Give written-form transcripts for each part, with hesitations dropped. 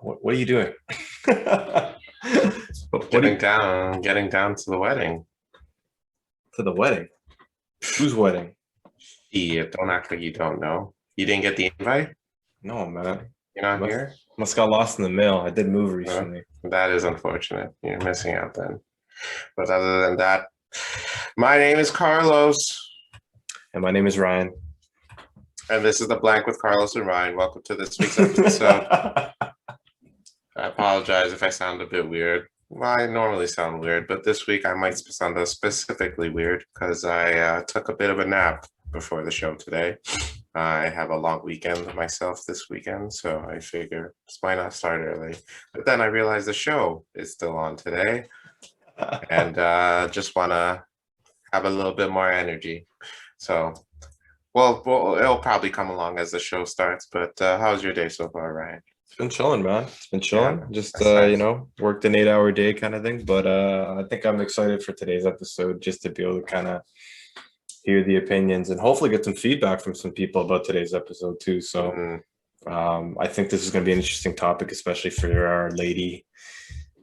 What are you doing? What are you, Getting down to the wedding. to the wedding? Whose wedding? Yeah, don't act like you don't know. You didn't get the invite? No, man. You're not Must here? must got lost in the mail. I did move Uh, recently. that is unfortunate. You're missing out then. But other than that, my name is Carlos, And my name is Ryan. and this is The Blank with Carlos and Ryan. Welcome to this week's episode. I apologize if I sound a bit weird. Well, I normally sound weird, but this week I might sound specifically weird because I took a bit of a nap before the show today. I have a long weekend myself this weekend, so I figure why not start early? But then I realized the show is still on today, and just want to have a little bit more energy. So, well, it'll probably come along as the show starts. But how's your day so far, Ryan? It's been chilling, man. It's been Yeah, chilling. Just that's nice. worked an 8 hour day kind of thing. But I think I'm excited for today's episode just to be able to kind of hear the opinions and hopefully get some feedback from some people about today's episode too. So Mhm. I think this is going to be an interesting topic, especially for our um, lady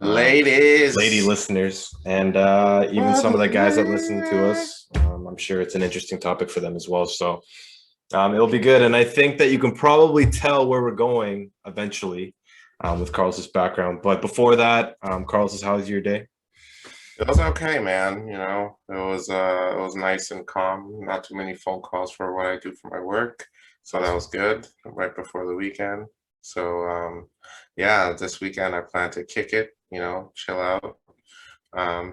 Ladies, listeners, and even for some of the the guys that listen to ladies. us. I'm sure it's an interesting topic for them as well. So it'll be good. And I think that you can probably tell where we're going eventually with Carlos's background. But before that, Carlos, how was your day? It was okay, man. It was nice and calm. Not too many phone calls for what I do for my work, so that was good. Right before the weekend. So yeah, this weekend I plan to kick it. Chill out.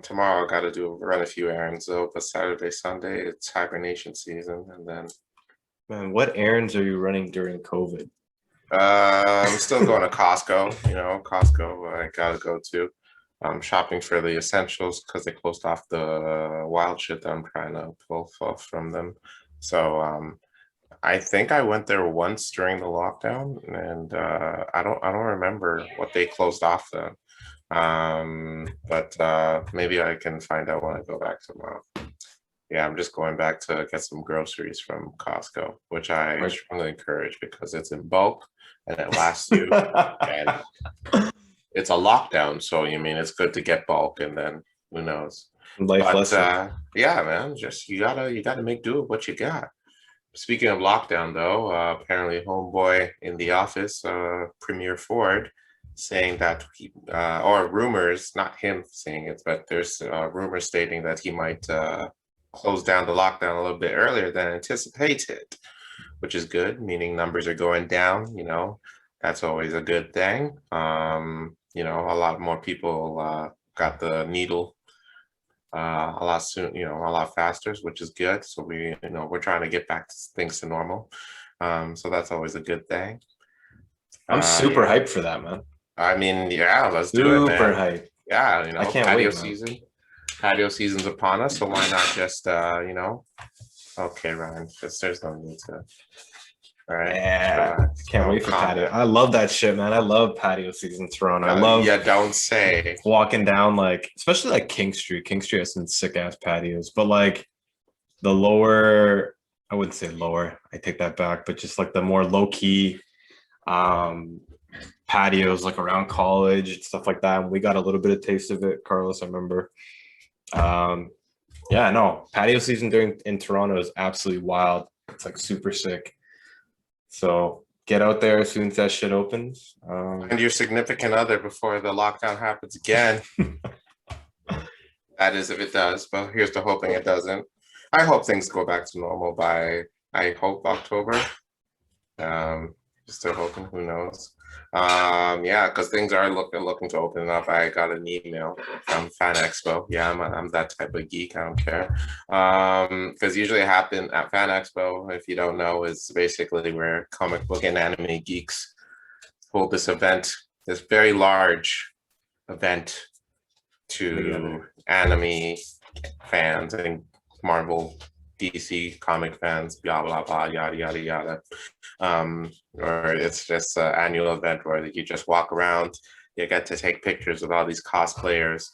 Tomorrow I got to do run a few errands though. But Saturday, Sunday, it's hibernation season, and then Man, what errands are you running during COVID? I'm still going to Costco. Costco I gotta go to. I'm shopping for the essentials because they closed off the wild shit that I'm trying to pull off from them. So I think I went there once during the lockdown, and I don't remember what they closed off then. But maybe I can find out when I go back tomorrow. Yeah, I'm just going back to get some groceries from Costco, which I Like, strongly encourage because it's in bulk and it lasts you. And it's a lockdown, so you mean it's good to get bulk, and then who knows? life But lesson. yeah, man, just you gotta make do with what you got. Speaking of lockdown, though, apparently homeboy in the office, Premier Ford, saying that or rumors, not him saying it, but there's rumors stating that he might close down the lockdown a little bit earlier than anticipated, which is good, meaning numbers are going down. That's always a good thing. A lot more people got the needle a lot soon, a lot faster, which is good. So we're trying to get back to things to normal. So that's always a good thing. I'm super Yeah, hyped for that, man. I mean, yeah, let's do it, Super man. hyped. Yeah, I can't patio wait, man. season. Patio season's upon us, so why not just Okay, Ryan, just there's no need to. All right, Yeah, I relax. can't Oh, wait for calm patio. down. I love that shit, man. I love patio season in Toronto. I love Yeah, don't say. walking down like, especially like King Street. King Street has some sick ass patios, but like the lower, I wouldn't say lower. I take that back, but just like the more low key um patios, like around college and stuff like that. And we got a little bit of taste of it, Carlos. I remember. Um, yeah, no, patio season during in Toronto is absolutely wild. It's like super sick. So get out there as soon as that shit opens. Find your significant other before the lockdown happens again. That is if it does, but here's to hoping it doesn't. I hope things go back to normal by, I hope, October. Um, Still hoping, who knows? Yeah, because things are looking to open up. I got an email from Fan Expo. Yeah, I'm that type of geek. I don't care. Because usually it happen at Fan Expo, if you don't know, is basically where comic book and anime geeks hold this event, this very large event to Together. anime fans and Marvel, DC comic fans, blah blah blah, yada yada yada. Or it's just an annual event where you just walk around. You get to take pictures with all these cosplayers.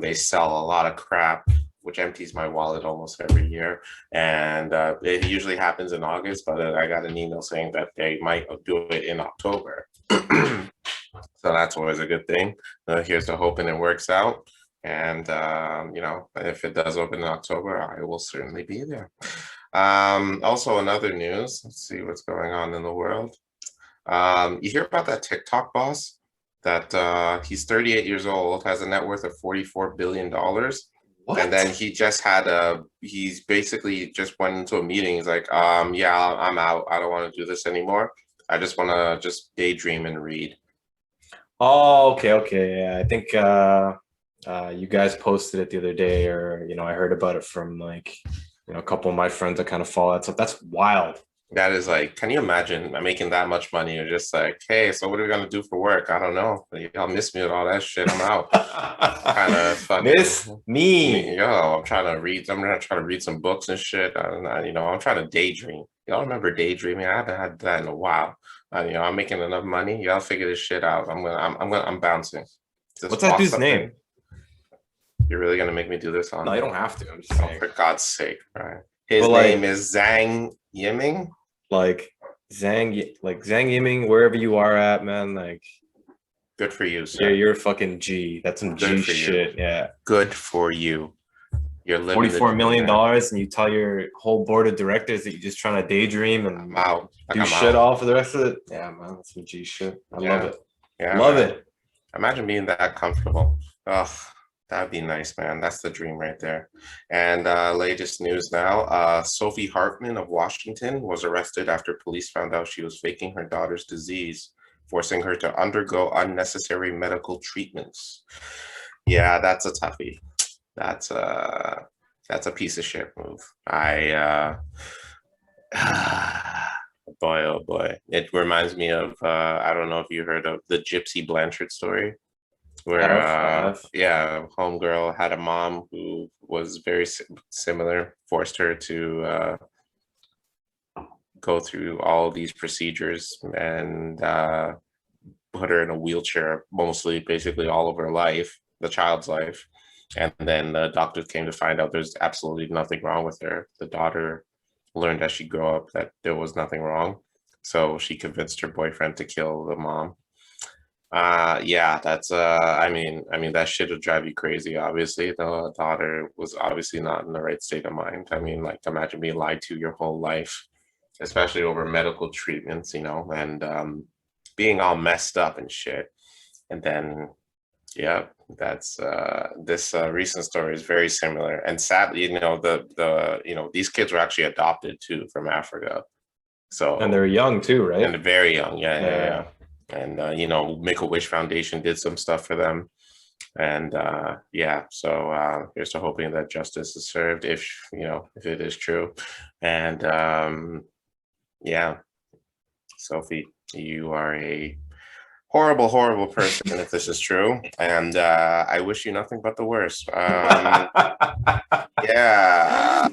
They sell a lot of crap, which empties my wallet almost every year. And it usually happens in August, but I got an email saying that they might do it in October. So that's always a good thing. Here's to hoping it works out. And if it does open in October, I will certainly be there. Also, another news. Let's see what's going on in the world. You hear about that TikTok boss? That he's 38 years old, has a net worth of $44 billion. What? And then he's basically just went into a meeting. He's like, yeah, I'm out. I don't want to do this anymore. I just want to just daydream and read. Oh, okay. Yeah, I think you guys posted it the other day, or I heard about it from like a couple of my friends that kind of follow that stuff. That's wild. That is like, can you imagine making that much money? You're just like, hey, so what are we gonna do for work? I don't know. Y'all miss me with all that shit. I'm out. Kind of fucking Miss me. Yo, I'm trying to read. I'm gonna try to read some books and shit. I'm trying to daydream. Y'all remember daydreaming? I haven't had that in a while. I'm making enough money. Y'all figure this shit out. I'm bouncing. Just What's that walk dude's something. name? You're really gonna make me do this on? No, you don't have to. I'm just Oh, saying. for God's sake, right? His But, name is Zhang Yiming. Like Zhang Yiming, wherever you are at, man. Like, Good for you, yeah, sir. you're a fucking G. That's some Good G for you. shit. Yeah. Good for you. You're living $44 million, man. and you tell your whole board of directors that you're just trying to daydream and I'm out. Like, do I'm shit out. all for the rest of it. Yeah, man, that's some G shit. I love it. Yeah, Love man. it. Imagine being that comfortable. Oh, that'd be nice, man. That's the dream right there. And latest news now, Sophie Hartman of Washington was arrested after police found out she was faking her daughter's disease, forcing her to undergo unnecessary medical treatments. Yeah, that's a toughie. That's a piece of shit move. Boy, oh boy. It reminds me of I don't know if you heard of the Gypsy Blanchard story, where homegirl had a mom who was very similar, forced her to go through all of these procedures and put her in a wheelchair mostly basically all of her life, the child's life. And then the doctors came to find out there's absolutely nothing wrong with her. The daughter learned as she grew up that there was nothing wrong. So she convinced her boyfriend to kill the mom. That's I mean that shit would drive you crazy. Obviously, the daughter was obviously not in the right state of mind. I mean, like, imagine being lied to your whole life, especially over medical treatments, and being all messed up and shit. And then yeah, that's this recent story is very similar. And sadly, these kids were actually adopted too from Africa. So And they're young too, right? and very young, yeah. And Make-A-Wish Foundation did some stuff for them. And so here's to hoping that justice is served if it is true. And Sophie, you are a horrible, horrible person if this is true. And I wish you nothing but the worst. Yeah.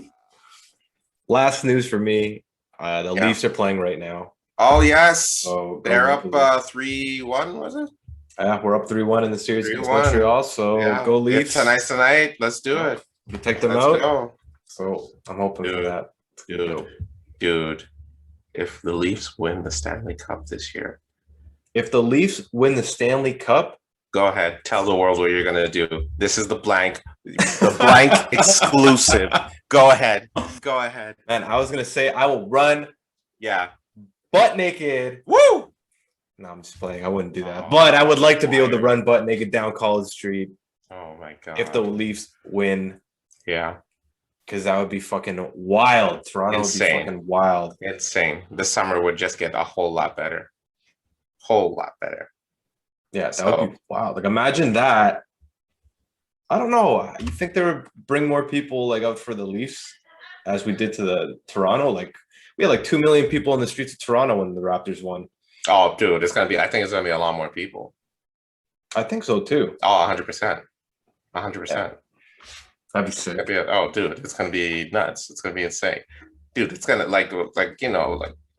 Last news for me. The Leafs are playing right now. Oh, yes. So they're up 3-1, was it? Yeah, we're up 3-1 in the series against 3-1. Montreal. So go Leafs. If tonight's tonight, let's do it. We take them Let's out. go. So I'm hoping for that. Dude, if the Leafs win the Stanley Cup this year. If the Leafs win the Stanley Cup. Go ahead. Tell the world what you're going to do. This is the blank exclusive. Go ahead. Go ahead. Man, I was going to say I will run. Yeah. Butt naked. Woo! No, I'm just playing. I wouldn't do that. But I would like to be able to run butt naked down College Street. Oh, my God. If the Leafs win. Yeah. Because that would be fucking wild. Toronto would be fucking wild. Insane. The summer would just get a whole lot better. Whole lot better. Yeah, that would be wild. Like, imagine that. I don't know. You think they would bring more people like out for the Leafs as we did to the Toronto? Like, we had like 2 million people in the streets of Toronto when the Raptors won. Oh, dude, I think it's gonna be a lot more people. I think so too. Oh, 100%. 100%. That'd be sick. Dude, it's gonna be nuts. It's gonna be insane. Dude, it's gonna like the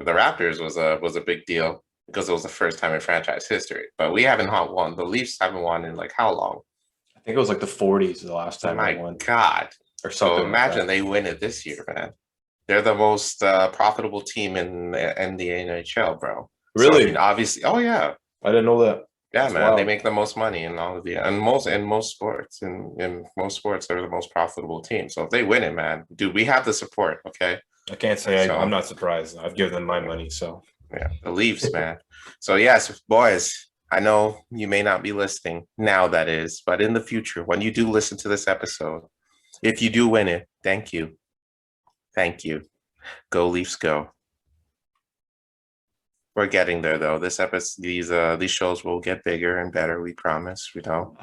Raptors was a big deal because it was the first time in franchise history. But we haven't won. The Leafs haven't won in like how long? I think it was like the 40s the last time they won. God. Or something. So imagine they win it this year, man. They're the most profitable team in the NHL, bro. Really? So, I mean, obviously. Oh yeah. I didn't know that. Yeah, It's man, they wild. make the most money in all of the in most sports. In most sports, they're the most profitable team. So if they win it, man, dude, we have the support. Okay, I can't say I'm so not surprised. I've given them my money, so yeah, the Leafs, man. So yes, boys, I know you may not be listening now, that is, but in the future, when you do listen to this episode, if you do win it, thank you, go Leafs, go. We're getting there though. This episode, these shows will get bigger and better. We promise. We know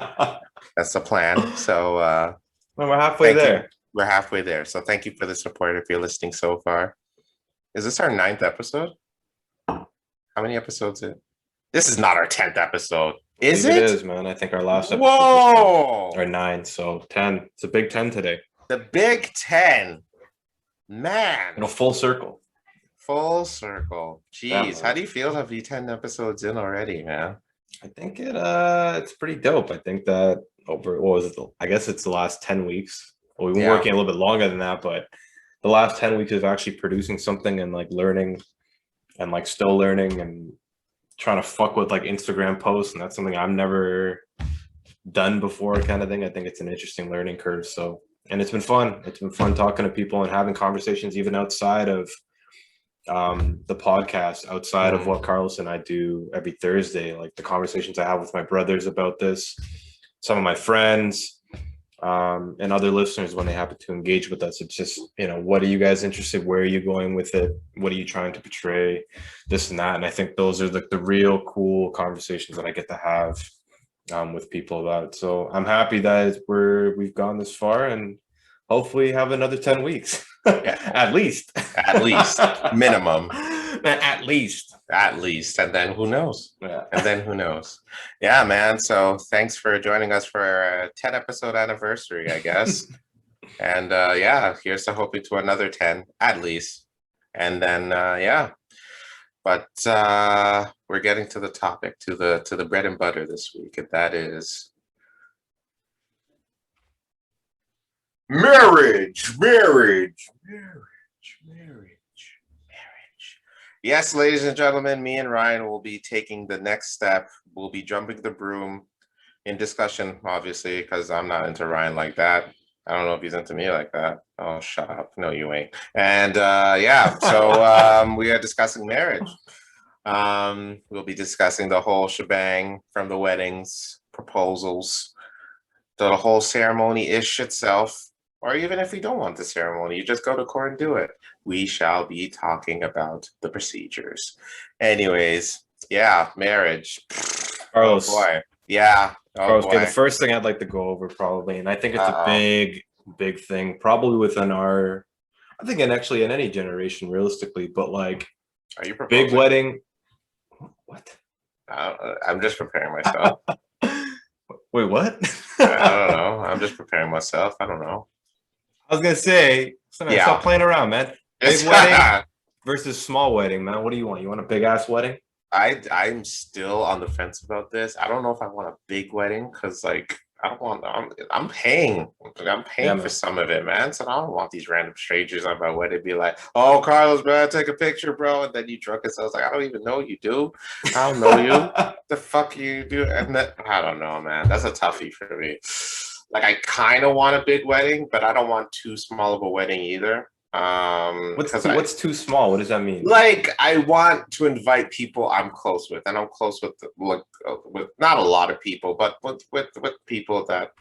that's the plan. So well, we're halfway thank you. there. We're halfway there. So thank you for the support. If you're listening so far, is this our 9th episode? How many episodes? This is not our 10th episode. Is It it? is, man. I think our last episode Whoa! was 10 or 9, so 10. It's a big 10 today. The Big 10, man. Full circle. Full circle. Jeez, Yeah, how do you feel to be 10 episodes in already, man? I think it's pretty dope. I think that over what was it? I guess it's the last 10 weeks. Well, we've been Yeah. working a little bit longer than that, but the last 10 weeks of actually producing something and like learning and like still learning and trying to fuck with like Instagram posts, and that's something I've never done before, kind of thing. I think it's an interesting learning curve. So, and it's been fun. It's been fun talking to people and having conversations even outside of the podcast, outside of what Carlos and I do every Thursday, like the conversations I have with my brothers about this, some of my friends, and other listeners when they happen to engage with us. It's just, what are you guys interested? Where are you going with it? What are you trying to portray? This and that. And I think those are the real cool conversations that I get to have with people about it. So I'm happy that we've gone this far and hopefully have another 10 weeks. Yeah. At least. Minimum. At least. And then who knows? Yeah. Yeah, man. So thanks for joining us for our 10 episode anniversary, I guess. And yeah, here's to hoping to another 10 at least. And then yeah. But we're getting to the topic, to the bread and butter this week, and that is marriage. Yes, ladies and gentlemen, me and Ryan will be taking the next step. We'll be jumping the broom in discussion, obviously, because I'm not into Ryan like that. I don't know if he's into me like that. Oh, shut up. No, you ain't. And yeah, so we are discussing marriage. We'll be discussing the whole shebang, from the weddings, proposals, to the whole ceremony-ish itself. Or even if we don't want the ceremony, you just go to court and do it. We shall be talking about the procedures. Anyways, yeah, marriage. Carlos. Oh boy. Yeah. Carlos, boy. okay, the first thing I'd like to go over probably, and I think it's a big thing, probably within I think actually in any generation, realistically, but like, are you proposing? Big wedding. What? I'm just preparing myself. Wait, what? I don't know. I'm just preparing myself. I don't know. I was gonna say, stop playing around, man. Big wedding versus small wedding, man. What do you want? You want a big ass wedding? I'm still on the fence about this. I don't know if I want a big wedding because, like, I don't want. I'm paying. For some of it, man. So I don't want these random strangers on my wedding be like, "Oh, Carlos, bro, take a picture, bro," and then you drunk as I was like, "I don't even know you, dude. I don't know you. The fuck you do?" And then, I don't know, man. That's a toughie for me. Like, I kind of want a big wedding, but I don't want too small of a wedding either. What's too small? What does that mean? Like, I want to invite people I'm close with, and I'm close with not a lot of people, but with people that.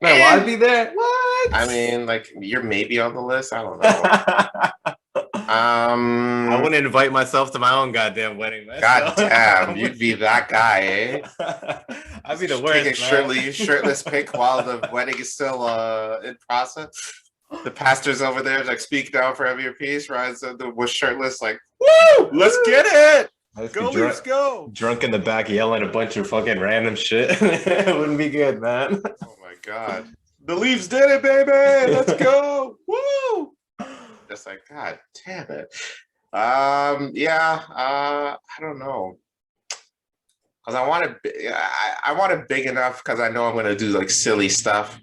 Man, will I be there? What? I mean, like, you're maybe on the list. I don't know. I wouldn't invite myself to my own goddamn wedding, man. God damn, you'd be that guy, eh? I'd be the worst. Taking shirtless pic while the wedding is still in process. The pastor's over there, like, speak down for every piece. Ryan's was shirtless, like, woo, let's get it. Go, Leafs, go. Drunk in the back, yelling a bunch of fucking random shit. It wouldn't be good, man. Oh my god, the Leafs did it, baby. Let's go. Woo. Just like, god damn it. Yeah. I don't know. Because I want it big enough because I know I'm gonna do like silly stuff.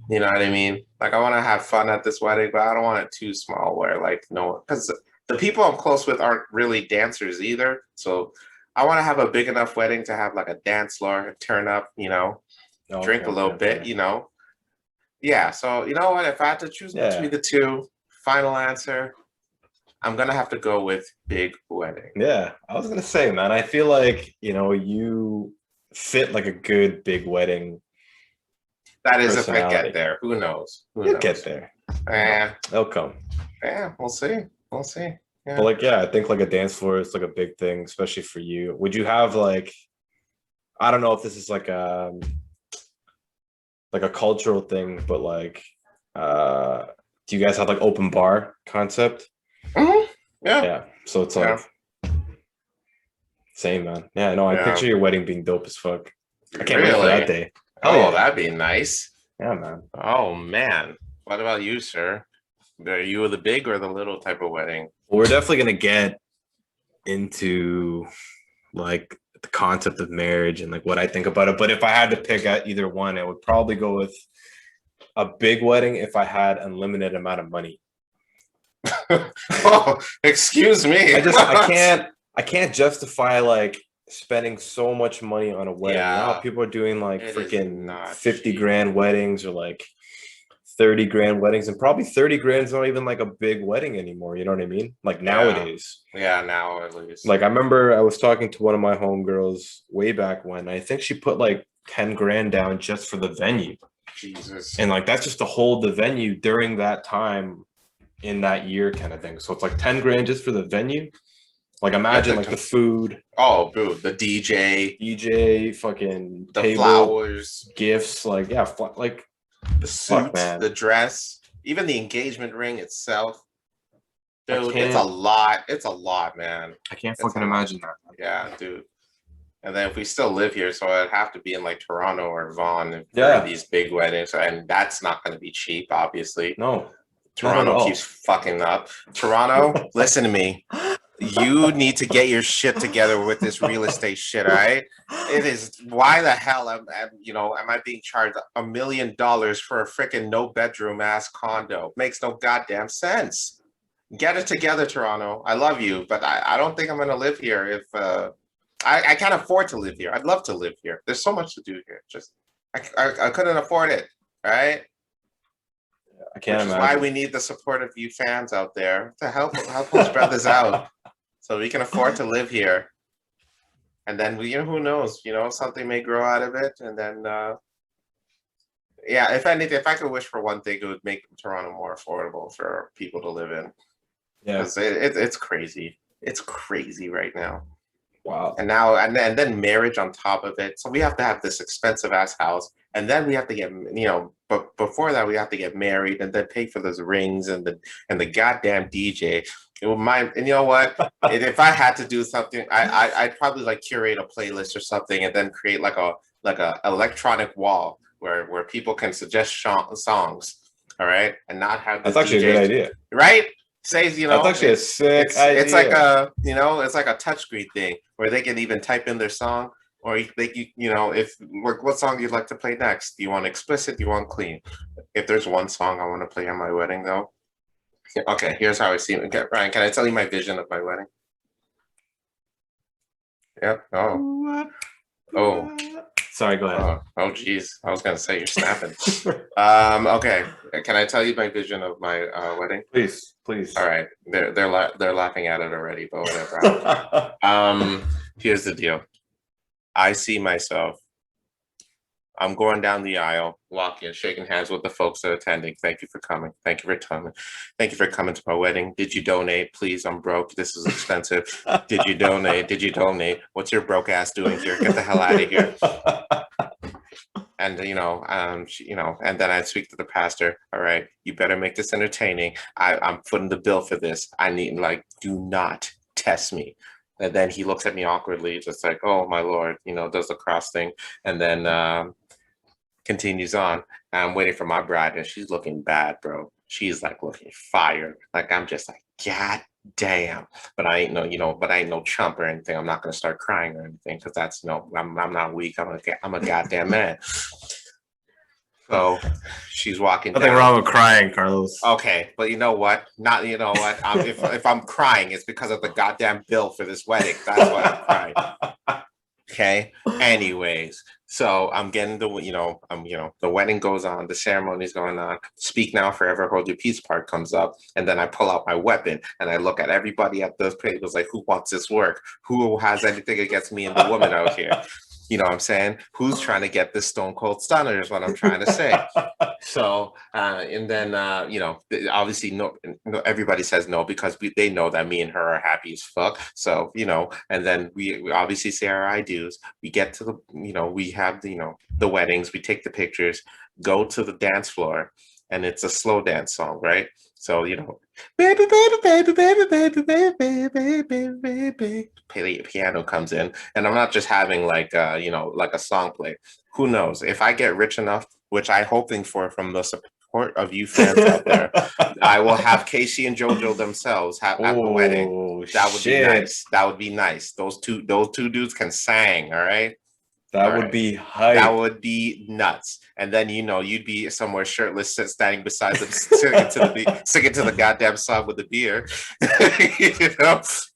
You know what I mean? Like, I want to have fun at this wedding, but I don't want it too small where, like, no, because the people I'm close with aren't really dancers either. So I want to have a big enough wedding to have like a dance floor, turn up, drink Okay, a little okay, bit, okay. Yeah, so you know what? If I had to choose between Yeah, the two, final answer, I'm gonna have to go with big wedding. yeah. I was gonna say, man, I feel like you fit like a good big wedding That is if I get personality. there. Who knows? Who You'll get knows? there. Eh, They'll come. yeah, we'll see. We'll see. But Yeah. like, yeah, I think like a dance floor is like a big thing, especially for you. Would you have like, I don't know if this is like a cultural thing, but like, uh, do you guys have like open bar concept? Mhm. Yeah. Yeah. So it's Yeah. like same, man. Yeah, no, I Yeah. picture your wedding being dope as fuck. I can't wait for that Really? day. Hell Oh, yeah. that'd be nice. Yeah, man. Oh man. What about you, sir? Are you the big or the little type of wedding? Well, we're definitely gonna get into like the concept of marriage and like what I think about it. But if I had to pick at either one, I would probably go with a big wedding if I had unlimited amount of money. Oh, excuse me. I can't justify like spending so much money on a wedding. You know how Yeah, people are doing like it is freaking not 50 cheap. grand weddings or like 30 grand weddings, and probably 30 grand is not even like a big wedding anymore. You know what I mean? Like Yeah. nowadays. Yeah, now at least. Like I remember I was talking to one of my homegirls way back when. I think she put like 10 grand down just for the venue. Jesus. And like that's just to hold the venue during that time in that year kind of thing. So it's like 10 grand just for the venue. Like Like imagine like the food, oh, dude, the DJ, DJ, fucking the table, flowers, gifts, like yeah, like the fuck suit, man. the dress, even the engagement ring itself. I Dude, it's a can't lot. It's a lot, man. I can't It's a fucking lot. imagine that. Yeah, dude. And then if we still live here, so it'd have to be in like Toronto or Vaughan for Yeah, these big weddings, and that's not going to be cheap, obviously. no, not at Toronto keeps all. fucking up. Toronto, listen to me. You need to get your shit together with this real estate shit, all right? It is why the hell am I being charged $1 million for a freaking no bedroom ass condo? Makes no goddamn sense. Get it together, Toronto. I love you, but I don't think I'm gonna live here if I can't afford to live here. I'd love to live here. There's so much to do here. Just I couldn't afford it, right? I Which can't is why imagine. we need the support of you fans out there to help us spread this out so we can afford to live here. And then who knows, something may grow out of it. And then, yeah, if anything, if I could wish for one thing, it would make Toronto more affordable for people to live in Yeah. because it's crazy. It's crazy right now. Wow. And now and then marriage on top of it. So we have to have this expensive ass house, and then we have to get but before that we have to get married and then pay for those rings and the goddamn DJ. It would mind, and you know what? If I had to do something, I'd probably like curate a playlist or something, and then create like a electronic wall where people can suggest songs, all right, and not have the That's actually a good DJs, idea. right? Says That's actually a sick it's like idea. it's like a touchscreen thing where they can even type in their song, or if what song you'd like to play next. Do you want explicit? Do you want clean? If there's one song I want to play on my wedding, though. Okay, here's how I see it. Okay, Ryan, can I tell you my vision of my wedding? Yep. Oh. Sorry, go ahead. Geez. I was gonna say you're snapping. Okay. Can I tell you my vision of my wedding? Please, please. All right. They're laughing at it already, but whatever. Here's the deal. I see myself. I'm going down the aisle, walking, shaking hands with the folks that are attending. Thank you for coming. Thank you for coming. Thank you for coming to my wedding. Did you donate? Please, I'm broke. This is expensive. Did you donate? Did you donate? What's your broke ass doing here? Get the hell out of here. And and then I'd speak to the pastor. All right, you better make this entertaining. I'm footing the bill for this. I need do not test me. And then he looks at me awkwardly, just like, oh my Lord, does the cross thing, and then continues on. I'm waiting for my bride, and she's looking bad, bro. She's like looking fired. Like I'm just like, God damn. But I ain't no chump or anything. I'm not gonna start crying or anything because that's I'm not weak. I'm a goddamn man. So she's walking Nothing down. wrong with crying, Carlos. Okay, but you know what? Not you know what? If I'm crying, it's because of the goddamn bill for this wedding. That's why I'm crying. Okay. Anyways, so I'm getting the the wedding goes on, the ceremony's going on. Speak now, forever hold your peace part comes up, and then I pull out my weapon and I look at everybody at those tables like, who wants this work? Who has anything against me and the woman out here? You know what I'm saying? Who's trying to get this stone cold stunner is what I'm trying to say. So, and then, obviously, no, everybody says no because they know that me and her are happy as fuck. So, and then we obviously say our I do's. We get to we have the weddings, we take the pictures, go to the dance floor, and it's a slow dance song, right? So, baby, baby, baby, baby, baby, baby, baby, baby, baby, piano comes in, and I'm not just having like a song play. Who knows? If I get rich enough, which I'm hoping for from the support of you fans out there, I will have Casey and JoJo themselves at the wedding. That would be nice. That would be nice. Those two dudes can sing. All right. That would be hype. That would be nuts. And then you'd be somewhere shirtless, standing beside them, singing to the goddamn song with the beer.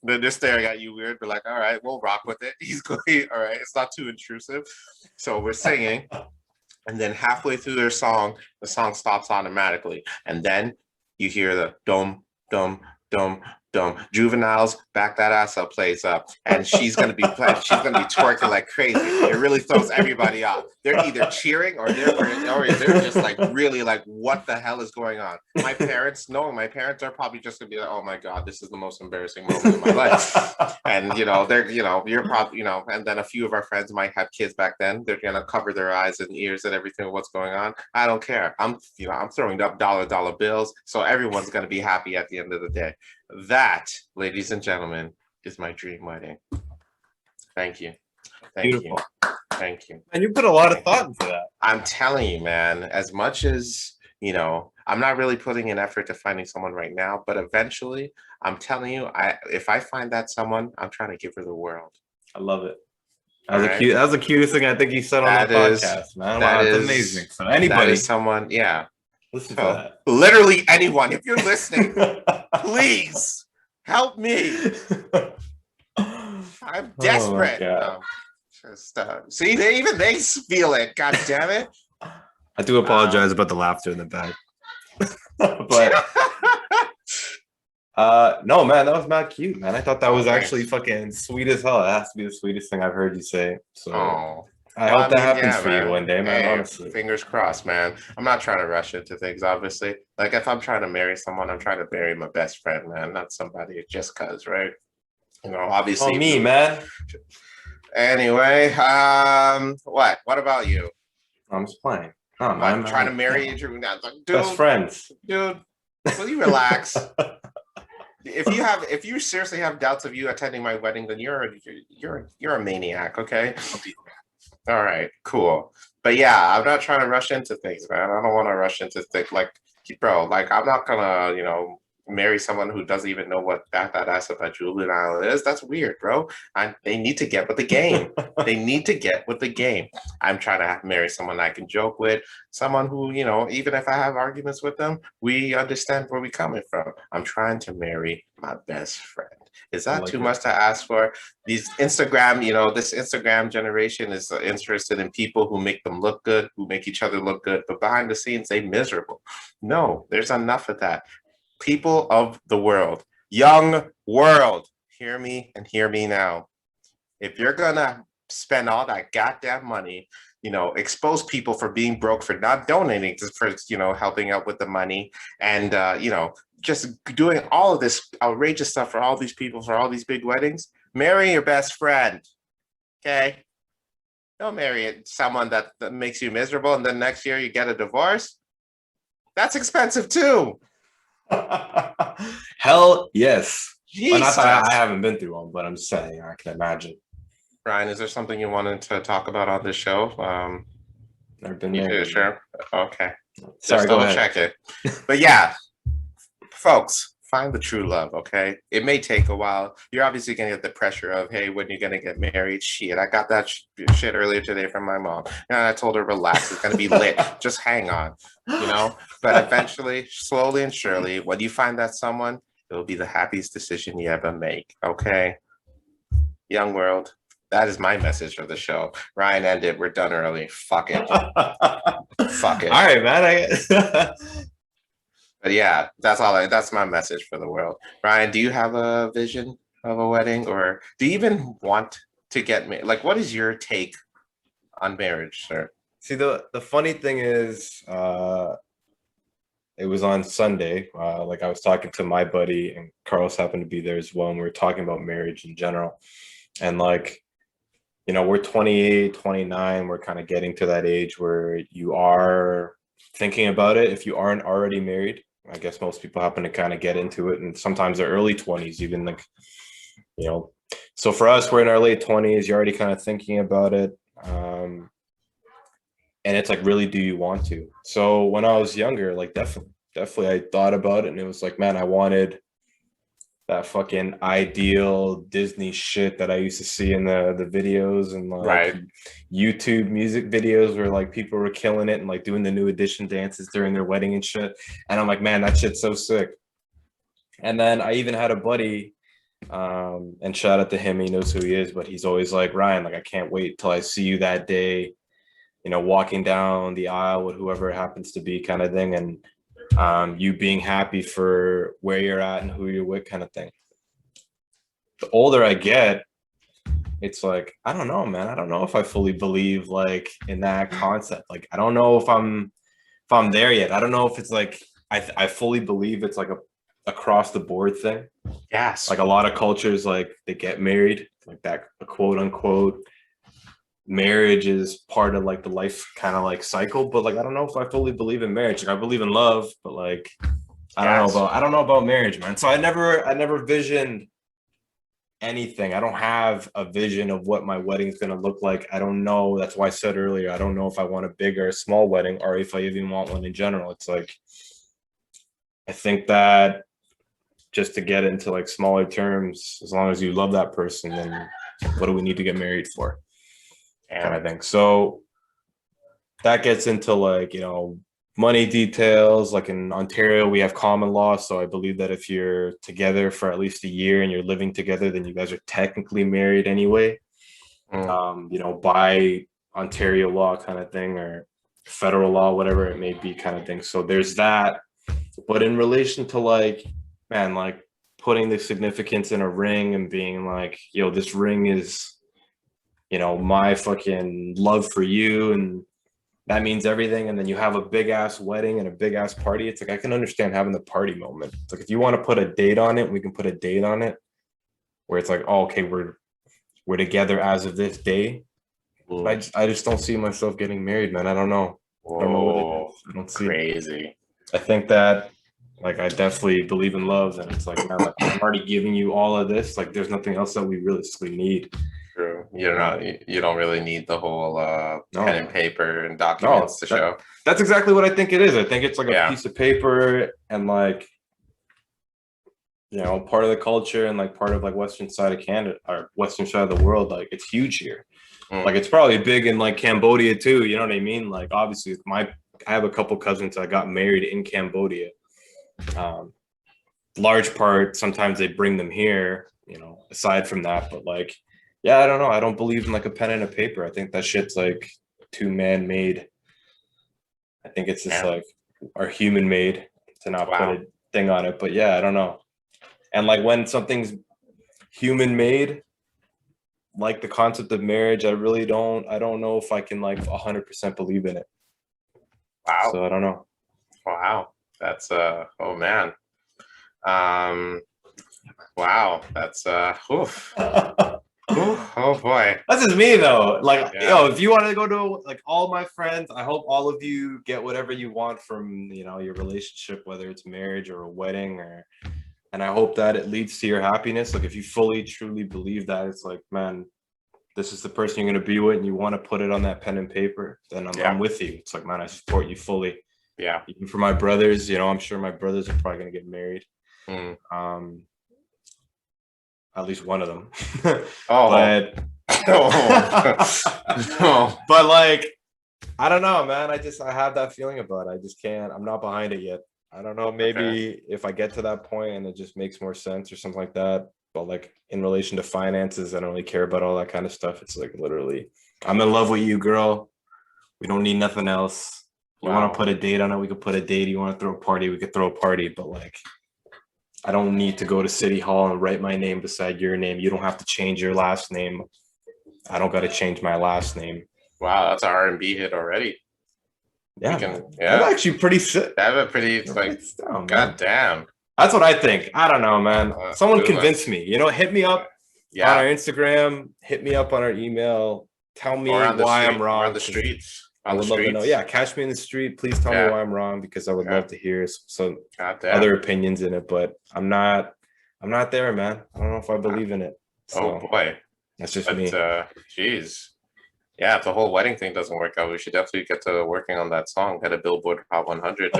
Then they're staring at you weird, but like, all right, we'll rock with it. He's going, all right, it's not too intrusive. So we're singing, and then halfway through their song, the song stops automatically, and then you hear the dum dum dum. Juveniles Back That Ass Up plays up, and she's gonna be twerking like crazy. It really throws everybody off. They're either cheering or they're just like really like, what the hell is going on? My parents are probably just gonna be like, oh my god, this is the most embarrassing moment of my life. And you're probably and then a few of our friends might have kids back then. They're gonna cover their eyes and ears and everything. What's going on? I don't care. I'm throwing up dollar bills, so everyone's gonna be happy at the end of the day. That, ladies and gentlemen, is my dream wedding. Thank you. Beautiful. Thank you. And you put a lot of thought into that. I'm telling you, man, as much as, I'm not really putting an effort to finding someone right now, but eventually, I'm telling you, if I find that someone, I'm trying to give her the world. I love it. That was the cutest thing I think you said on that podcast, man. Wow, that's amazing. So anybody. That is someone, yeah. Listen to that. Literally anyone, if you're listening, please help me. I'm desperate. Oh see, even they feel it. God damn it. I do apologize about the laughter in the back. But no, man, that was not cute, man. I thought that was actually fucking sweet as hell. It has to be the sweetest thing I've heard you say. So I hope that happens for you one day, man. Hey, honestly, fingers crossed, man. I'm not trying to rush into things, obviously. Like if I'm trying to marry someone, I'm trying to marry my best friend, man, not somebody just cause, right? Obviously. Oh, me, man. Anyway, what about you? I'm just playing. Oh, man, I'm trying to marry you. Like, dude, best friends. Dude, will you relax? If you seriously have doubts of you attending my wedding, then you're a maniac, okay? All right, cool. But yeah, I'm not trying to rush into things, man. I don't want to rush into things like, bro, like I'm not gonna, marry someone who doesn't even know what that ass up at juvenile is. That's weird, bro. They need to get with the game. They need to get with the game. I'm trying to marry someone I can joke with, someone who, even if I have arguments with them, we understand where we're coming from. I'm trying to marry my best friend. Is that too much to ask for? These Instagram, this Instagram generation is interested in people who make them look good, who make each other look good, but behind the scenes, they miserable. No, there's enough of that. People of the world, young world, hear me and hear me now. If you're gonna spend all that goddamn money, expose people for being broke, for not donating, for helping out with the money, and just doing all of this outrageous stuff for all these people, for all these big weddings, marry your best friend. Okay? Don't marry someone that makes you miserable, and then next year you get a divorce. That's expensive too. Hell yes. Well, not that I haven't been through one, but I'm just saying I can imagine. Ryan, is there something you wanted to talk about on this show? Never been there. Sure. Okay. Sorry, just double check it. But yeah, folks, find the true love, okay? It may take a while. You're obviously gonna get the pressure of, hey, when you're gonna get married? Shit, I got that shit earlier today from my mom. And I told her, relax, it's gonna be lit. Just hang on, you know? But eventually, slowly and surely, when you find that someone, it'll be the happiest decision you ever make, okay? Young world. That is my message for the show. Ryan, end it. We're done early. Fuck it. Fuck it. All right, man. But yeah, that's my message for the world. Ryan, do you have a vision of a wedding, or do you even want to get married? Like, what is your take on marriage, sir? See, the funny thing is, it was on Sunday. Like I was talking to my buddy, and Carlos happened to be there as well, and we were talking about marriage in general. And like, we're 28, 29. We're kind of getting to that age where you are thinking about it. If you aren't already married, I guess most people happen to kind of get into it, and sometimes they're early 20s, even like, so for us, we're in our late 20s. You're already kind of thinking about it. And it's like, really, do you want to? So when I was younger, like definitely I thought about it, and it was like, man, I wanted that fucking ideal Disney shit that I used to see in the videos and like Right. YouTube music videos where like people were killing it and like doing the New Edition dances during their wedding and shit. And I'm like, man, that shit's so sick. And then I even had a buddy, and shout out to him, he knows who he is, but he's always like, Ryan, like I can't wait till I see you that day, walking down the aisle with whoever it happens to be, kind of thing. And you being happy for where you're at and who you're with, kind of thing. The older I get, it's like, I don't know, man. I don't know if I fully believe like in that concept. Like, I don't know if I'm there yet. I don't know if it's like I fully believe it's like a across the board thing. Yes. Like a lot of cultures, like they get married, like that quote unquote marriage is part of like the life kind of like cycle. But like I don't know if I fully believe in marriage. Like I believe in love, but like I don't know about marriage, man. So I never visioned anything. I don't have a vision of what my wedding's gonna look like. I don't know. That's why I said earlier, I don't know if I want a big or a small wedding, or if I even want one in general. It's like I think that just to get into like smaller terms, as long as you love that person, then what do we need to get married for? Kind of thing. So that gets into like, money details. Like in Ontario, we have common law. So I believe that if you're together for at least a year and you're living together, then you guys are technically married anyway. By Ontario law kind of thing, or federal law, whatever it may be, kind of thing. So there's that. But in relation to like, man, like putting the significance in a ring and being like, this ring is, my fucking love for you, and that means everything. And then you have a big ass wedding and a big ass party. It's like, I can understand having the party moment. It's like, if you want to put a date on it, we can put a date on it where it's like, oh, okay, we're together as of this day. I just don't see myself getting married, man. I don't know. Whoa, I don't know what it is. I don't see crazy. I think that like I definitely believe in love, and it's like, man, like, I'm already giving you all of this. Like there's nothing else that we realistically need. True. You don't really need the whole pen and paper and documents to show. That's exactly what I think it is. I think it's like a piece of paper and like, part of the culture and like part of like Western side of Canada or Western side of the world. Like it's huge here. Like it's probably big in like Cambodia too. You know what I mean? Like obviously I have a couple cousins that got married in Cambodia. Large part, sometimes they bring them here, aside from that. But like, yeah, I don't know. I don't believe in like a pen and a paper. I think that shit's like too man-made. I think it's just like our human made to not put a thing on it. But yeah, I don't know. And like when something's human made, like the concept of marriage, I don't know if I can like 100% believe in it. Wow. So I don't know. Wow. That's oh man. Wow. That's oof. Oh boy. That's just me though. Like, if you want to go to like all my friends, I hope all of you get whatever you want from, your relationship, whether it's marriage or a wedding, and I hope that it leads to your happiness. Like if you fully, truly believe that, it's like, man, this is the person you're going to be with and you want to put it on that pen and paper, then I'm with you. It's like, man, I support you fully. Yeah. Even for my brothers, I'm sure my brothers are probably going to get married. Mm. At least one of them. Oh. But Oh. but like, I don't know, man. I have that feeling about it. I just can't. I'm not behind it yet. I don't know. Maybe if I get to that point and it just makes more sense or something like that. But like in relation to finances, I don't really care about all that kind of stuff. It's like literally, I'm in love with you, girl. We don't need nothing else. You want to put a date on it? We could put a date. You want to throw a party? We could throw a party. But like, I don't need to go to City Hall and write my name beside your name. You don't have to change your last name. I don't got to change my last name. Wow, that's an R&B hit already. Yeah, yeah. That's actually pretty sick. That have a pretty like, down, god damn. That's what I think. I don't know, man. Someone convince me. You know, hit me up on our Instagram. Hit me up on our email. Tell me why I'm wrong. On the streets. I would love to know. Yeah, catch me in the street. Please tell me why I'm wrong, because I would love to hear some other opinions in it. But I'm not there, man. I don't know if I believe in it. So, oh boy, that's just me. Jeez. Yeah, if the whole wedding thing doesn't work out, we should definitely get to working on that song. Get a Billboard Hot 100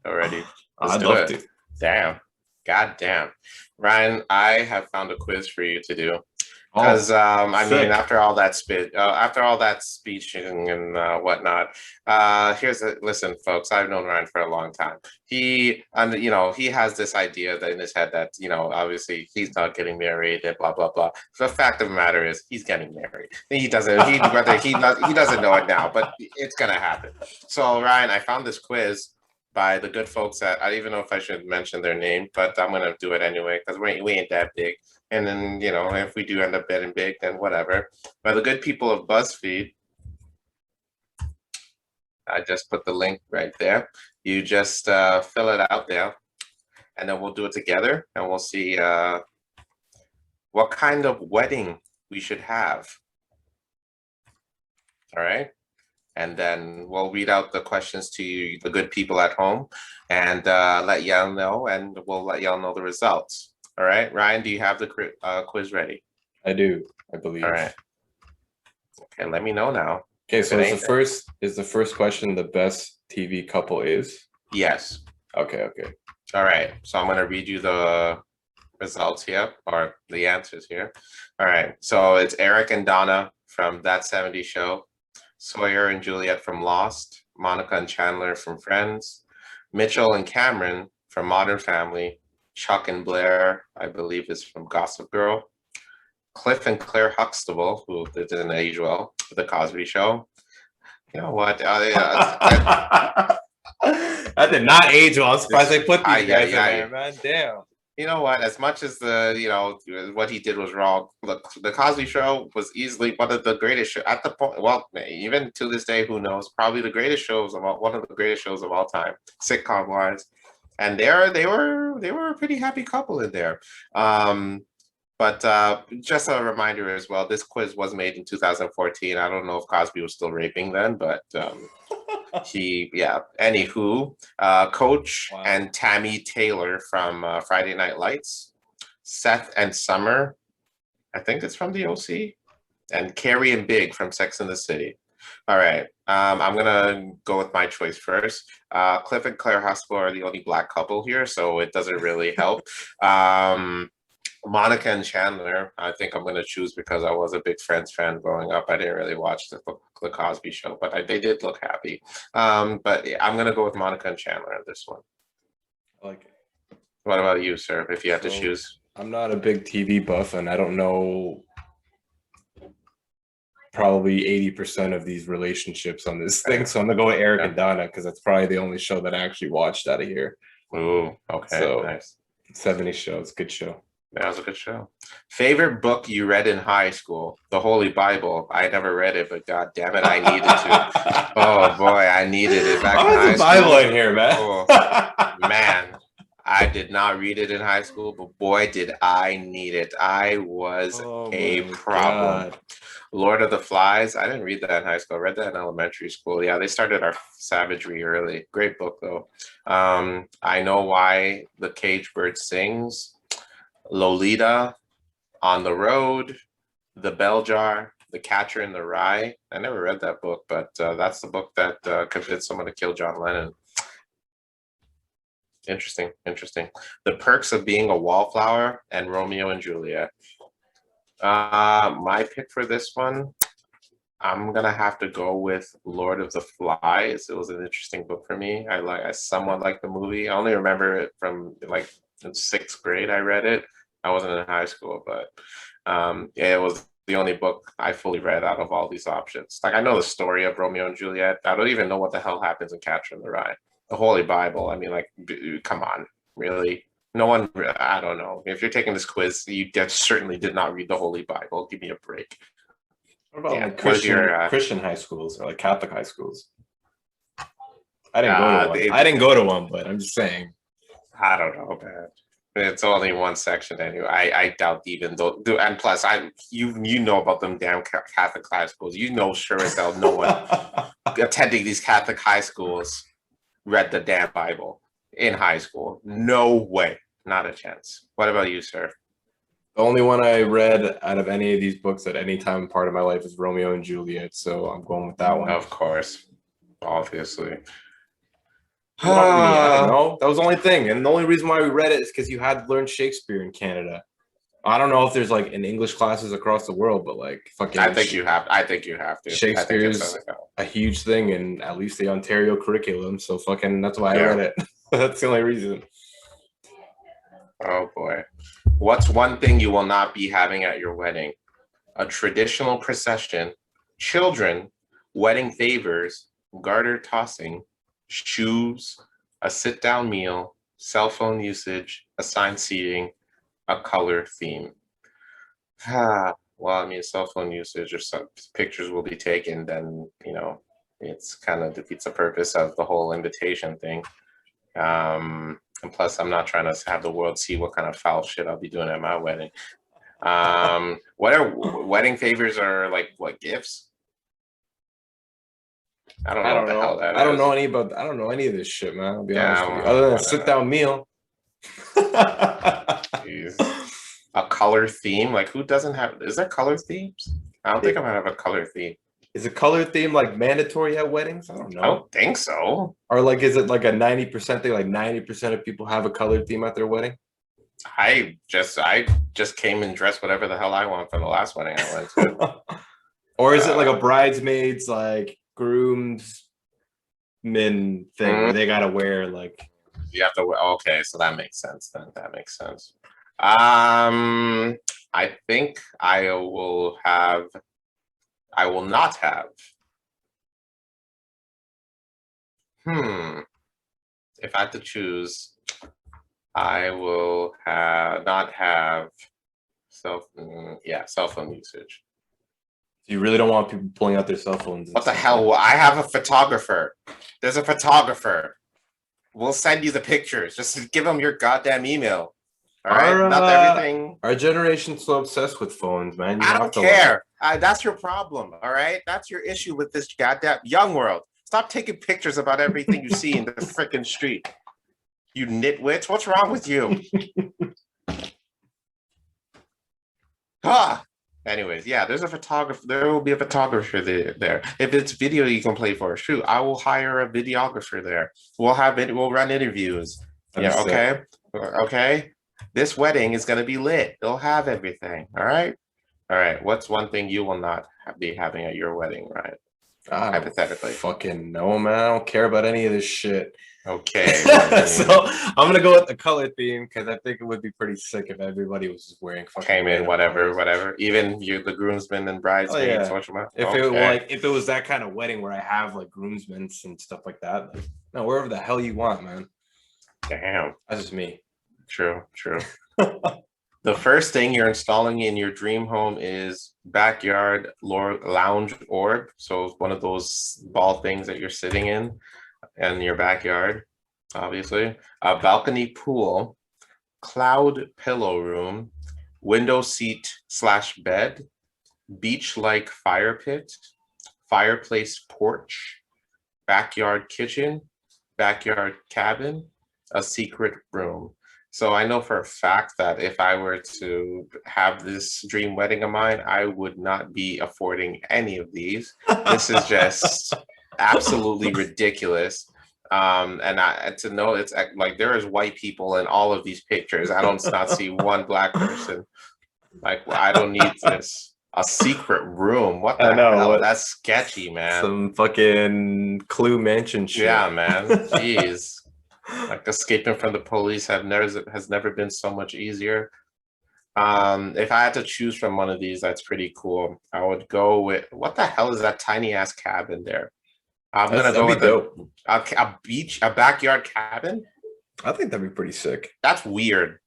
already. I'd love to. Damn. God damn. Ryan, I have found a quiz for you to do. Because I mean, after all that speech and whatnot, listen, folks. I've known Ryan for a long time. He has this idea that in his head that obviously he's not getting married and blah blah blah. The fact of the matter is he's getting married. He doesn't know it now, but it's gonna happen. So Ryan, I found this quiz by the good folks at, I don't even know if I should mention their name, but I'm gonna do it anyway because we ain't that big. And then, if we do end up betting big, then whatever. By the good people of BuzzFeed, I just put the link right there. You just fill it out there, and then we'll do it together, and we'll see what kind of wedding we should have. All right? And then we'll read out the questions to you, the good people at home, and let y'all know, and we'll let y'all know the results. All right, Ryan, do you have the quiz ready? I do, I believe. All right. Okay, let me know now. Okay, so is the first question the best TV couple is? Yes. Okay. All right, so I'm gonna read you the results here, or the answers here. All right, so it's Eric and Donna from That 70s Show, Sawyer and Juliet from Lost, Monica and Chandler from Friends, Mitchell and Cameron from Modern Family, Chuck and Blair, I believe, is from Gossip Girl, Cliff and Claire Huxtable, who didn't age well, The Cosby Show. You know what? That did not age well. I'm surprised they put these guys in there, man. Damn. You know what? As much as what he did was wrong, look, The Cosby Show was easily one of the greatest shows at the point. Well, even to this day, who knows? Probably the greatest shows one of the greatest shows of all time, sitcom wise. And they were a pretty happy couple in there. But just a reminder as well, this quiz was made in 2014. I don't know if Cosby was still raping then, but Anywho, Coach and Tammy Taylor from Friday Night Lights, Seth and Summer, I think it's from the OC, and Carrie and Big from Sex and the City. All right, I'm gonna go with my choice first. Cliff and Claire Huxtable are the only black couple here, so it doesn't really help. Monica and Chandler, I think I'm gonna choose because I was a big Friends fan growing up. I didn't really watch the Cosby Show, but they did look happy. But yeah, I'm gonna go with Monica and Chandler on this one. I like it. What about you, sir? If you had to choose, I'm not a big TV buff, and I don't know probably 80% of these relationships on this thing. So I'm gonna go with Eric and Donna because that's probably the only show that I actually watched out of here. Ooh, okay, so, nice. 70 show, it's a good show. That was a good show. Favorite book you read in high school? The Holy Bible. I never read it, but god damn it, I needed to. Oh boy, I needed it back in high school. Bible in here, man. Oh, man, I did not read it in high school, but boy, did I need it. I was a problem. God. Lord of the Flies. I didn't read that in high school. I read that in elementary school. Yeah, they started our savagery early. Great book, though. I Know Why the Caged Bird Sings. Lolita, On the Road, The Bell Jar, The Catcher in the Rye. I never read that book, but that's the book that convinced someone to kill John Lennon. Interesting. Interesting. The Perks of Being a Wallflower and Romeo and Juliet. My pick for this one, I'm gonna have to go with Lord of the Flies. It was an interesting book for me. I somewhat like the movie. I only remember it from like in sixth grade. I read it. I wasn't in high school, but yeah, it was the only book I fully read out of all these options. Like I know the story of Romeo and Juliet. I don't even know what the hell happens in Catcher in the Rye. The Holy Bible. I mean, like, come on, really? No one. I don't know. If you're taking this quiz, you certainly did not read the Holy Bible. Give me a break. What about Yeah. like What is your? Christian high schools or like Catholic high schools? I didn't go to one. It, I didn't go to one, but I'm just saying. I don't know, man. It's only one section anyway. I doubt even though, and plus, you know about them damn Catholic high schools. You know, sure as hell, no one attending these Catholic high schools read the damn Bible in high school. No way, not a chance. What about you, sir? The only one I read out of any of these books at any time part of my life is Romeo and Juliet, so I'm going with that one. Of course, obviously. I don't know. That was the only thing, and the only reason why we read it is because you had to learn Shakespeare in Canada. I don't know if there's like in English classes across the world, but like fucking. I think you have. I think you have to. Shakespeare's a huge thing in at least the Ontario curriculum, so fucking that's why I read it. That's the only reason. Oh boy. What's one thing you will not be having at your wedding? A traditional procession, children, wedding favors, garter tossing, shoes, a sit-down meal, cell phone usage, assigned seating, a color theme. Well, I mean, cell phone usage or some pictures will be taken, then, you know, it's kind of defeats the purpose of the whole invitation thing. And plus, I'm not trying to have the world see what kind of foul shit I'll be doing at my wedding. What are wedding favors are like? What gifts? I don't know what the hell that is. I don't know any of this shit, man. I'll be honest with you. well, Other than a sit-down meal. Jeez. A color theme? Like who doesn't have? Is there color themes? I don't think I'm gonna have a color theme. Is a color theme like mandatory at weddings? I don't know. I don't think so. Or like, is it like a 90% thing? Like 90% of people have a color theme at their wedding? I just came and dressed whatever the hell I want for the last wedding I went to. Or is it like a bridesmaids, like groomsmen thing where they gotta wear like you have to wear? Okay, so that makes sense then. That makes sense. I think I will not have. If I had to choose, I will not have cell phone usage. you really don't want people pulling out their cell phones. What the hell? I have a photographer. There's a photographer. We'll send you the pictures. Just give them your goddamn email. All right, not everything. Our generation's so obsessed with phones, man. I don't care. That's your problem. All right, that's your issue with this goddamn young world. Stop taking pictures about everything you see in the freaking street. You nitwits. What's wrong with you? Anyways, yeah, there's a photographer. There will be a photographer there. If it's video you can play for, shoot, I will hire a videographer there. We'll have it. We'll run interviews. Yeah. Okay. Okay. This wedding is going to be lit. They'll have everything. All right. All right. What's one thing you will not be having at your wedding, right? Hypothetically. Fucking no, man. I don't care about any of this shit. Okay. So I'm gonna go with the color theme because I think it would be pretty sick if everybody was just wearing fucking came in whatever. Even you, the groomsmen and bridesmaids. If it was that kind of wedding where I have like groomsmen and stuff like that, like, no, wherever the hell you want, man. Damn. That's just me. True. The first thing you're installing in your dream home is backyard lounge orb. So one of those ball things that you're sitting in your backyard, obviously. A balcony pool, cloud pillow room, window seat / bed, beach-like fire pit, fireplace porch, backyard kitchen, backyard cabin, a secret room. So I know for a fact that if I were to have this dream wedding of mine, I would not be affording any of these. This is just absolutely ridiculous. And to know it's like there is white people in all of these pictures. I don't not see one black person. Like, well, I don't need this. A secret room. What I the know hell? what That's sketchy, man. some fucking Clue Mansion shit. Yeah, man. Jeez. Like escaping from the police has never been so much easier. If I had to choose from one of these, that's pretty cool. I would go with what the hell is that tiny ass cabin there? I'm gonna That'd go be with dope. a backyard cabin. I think that'd be pretty sick. That's weird.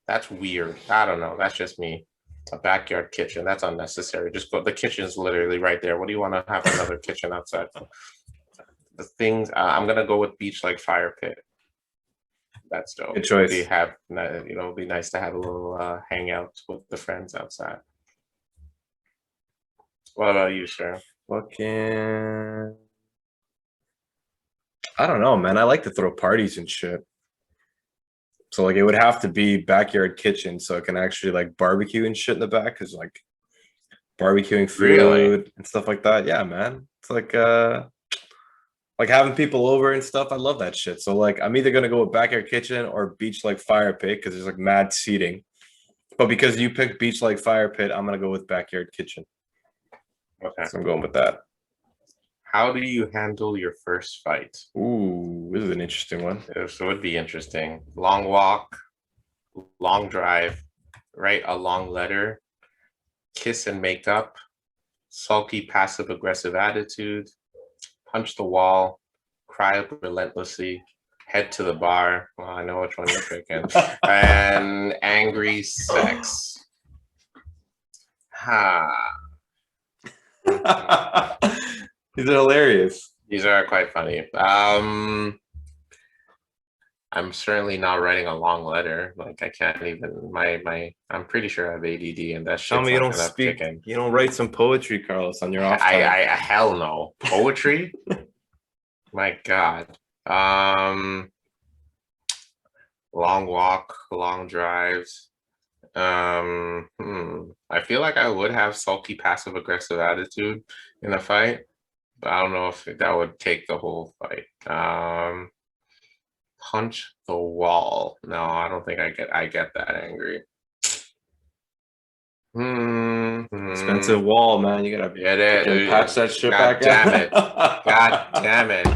That's weird. I don't know. That's just me. A backyard kitchen. That's unnecessary. Just go. The kitchen's literally right there. What do you want to have another kitchen outside for? The things. I'm gonna go with beach like fire pit. That's dope. Good choice. It'd be nice to have a little hangout with the friends outside. What about you, sir? Fucking. I don't know, man. I like to throw parties and shit. So like it would have to be backyard kitchen so I can actually like barbecue and shit in the back because like barbecuing food Really? and stuff like that. Yeah, man. It's like having people over and stuff. I love that shit. So like I'm either gonna go with backyard kitchen or beach like fire pit because there's like mad seating. But because you picked beach like fire pit, I'm gonna go with backyard kitchen. Okay. So I'm going with that. How do you handle your first fight? Ooh, this is an interesting one. This would be interesting. Long walk, long drive, write a long letter, kiss and make up, sulky passive aggressive attitude, punch the wall, cry up relentlessly, head to the bar. Well, I know which one you're picking. And angry sex. Ha. These are hilarious. These are quite funny. I'm certainly not writing a long letter. Like I can't even I'm pretty sure I have ADD and that Tell shit's me you not don't gonna speak, kick in. you don't write some poetry, Carlos, on your off I time. hell no. Poetry? My God. Long walk, long drives. I feel like I would have sulky passive aggressive attitude in a fight, but I don't know if that would take the whole fight. Punch the wall. No, I don't think I get that angry. Expensive wall, man. You gotta Get it. patch that shit God back damn up. it. God damn it.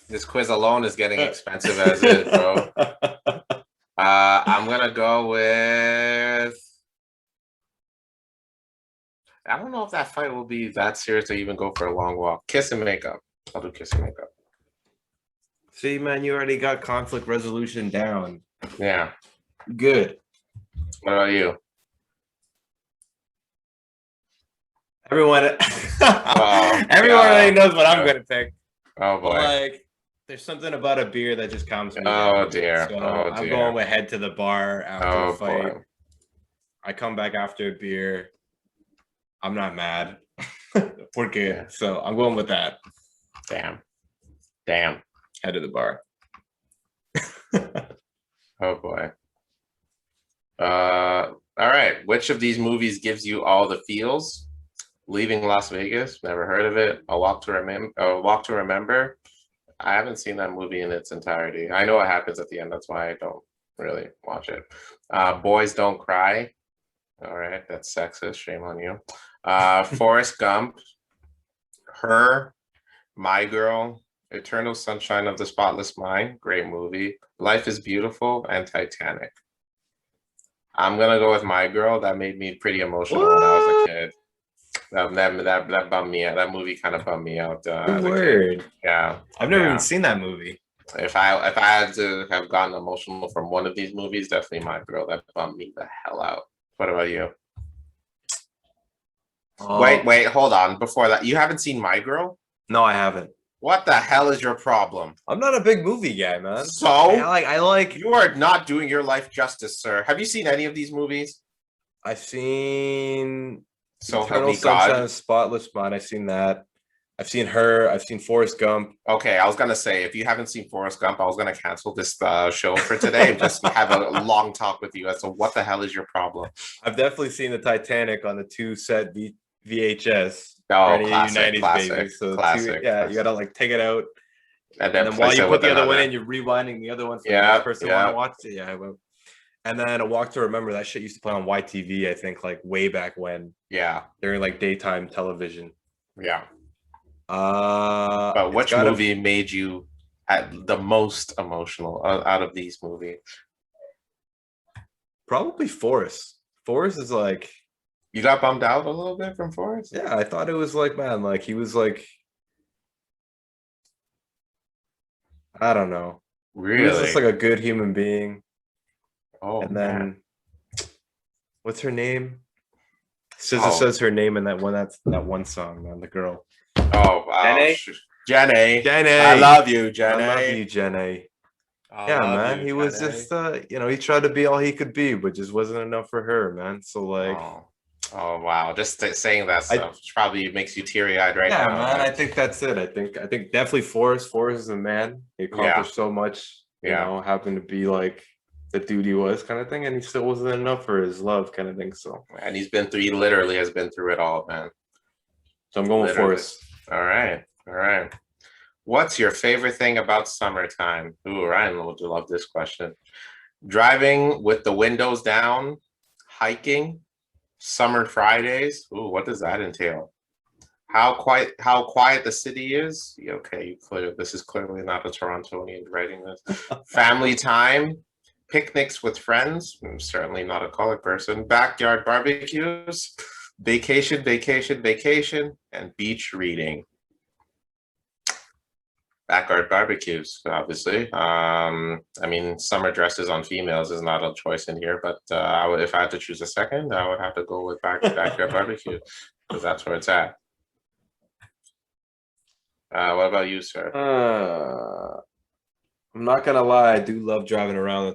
This quiz alone is getting expensive as is, bro. I'm gonna go with. I don't know if that fight will be that serious to even go for a long walk. Kiss and make up. I'll do kiss and make up. See, man, you already got conflict resolution down. Yeah. Good. What about you? Everyone, everyone already knows what I'm gonna pick. Oh boy. But, like, there's something about a beer that just calms me Oh down. dear. So Oh I'm dear. going with head to the bar after Oh the fight. boy. I come back after a beer. I'm not mad. We're good. So I'm going with that. Damn. Head to the bar. Oh boy. All right. Which of these movies gives you all the feels? Leaving Las Vegas. Never heard of it. A Walk to Remember. I haven't seen that movie in its entirety. I know what happens at the end. That's why I don't really watch it. Boys Don't Cry. All right, that's sexist. Shame on you. Forrest Gump. Her. My Girl. Eternal Sunshine of the Spotless Mind. Great movie. Life is Beautiful and Titanic. I'm gonna go with My Girl. That made me pretty emotional when I was a kid. That bummed me out. That movie kind of bummed me out. As a kid. Yeah, I've never even seen that movie. If I had to have gotten emotional from one of these movies, definitely My Girl. That bummed me the hell out. What about you? Wait, hold on. Before that, you haven't seen My Girl? No, I haven't. What the hell is your problem? I'm not a big movie guy, man. So I like. You are not doing your life justice, sir. Have you seen any of these movies? I've seen So Eternal Help Me Sunshine God. of Spotless Mind. I've seen that. I've seen Her. I've seen Forrest Gump. Okay, I was gonna say if you haven't seen Forrest Gump, I was gonna cancel this show for today and just have a long talk with you as to what the hell is your problem. I've definitely seen the Titanic on the 2-set VHS. Oh, classic. So classic. You gotta like take it out, And And then then while place you it put with the other one another. in, you're rewinding the other one for the Yeah, next person want yeah, to watch it. Yeah, well. And then A Walk to Remember, that shit used to play on YTV, I think, like way back when, yeah, during like daytime television. yeah. But It's which gotta movie made you at the most emotional out of these movies? probably Forrest. Forrest is like, You got bummed out a little bit from Forrest? yeah, I thought it was like, man, like he was like, I don't know. He was just Really? like a good human being. Oh And man. then what's her name? SZA Oh, says her name in that one song, man, the girl. oh wow. Jenny? Jenny. I Jenny. love you, I love Jenny. you, Jenny. I Yeah, love man. you, He was Jenny. just he tried to be all he could be, but just wasn't enough for her, man. So like Oh, oh wow. Just saying that I stuff probably makes you teary-eyed right yeah, now, man. man. I think that's it. I think definitely Forrest. Forrest is a man. He Yeah, accomplished so much, yeah. happened to be like the dude he was kind of thing, and he still wasn't enough for his love kind of thing. And he literally has been through it all, man. So I'm going with Literally. Forrest. All right. All right. What's your favorite thing about summertime? Ooh, Ryan would love this question. Driving with the windows down, hiking, summer Fridays. Ooh, what does that entail? How quiet the city is? Okay, this is clearly not a Torontonian writing this. Family time, picnics with friends. Certainly not a colored person. Backyard barbecues, vacation, vacation, vacation, and beach reading. Backyard barbecues, obviously. I mean, summer dresses on females is not a choice in here, but if I had to choose a second, I would have to go with backyard barbecue because that's where it's at. What about you, sir? I'm not gonna lie, I do love driving around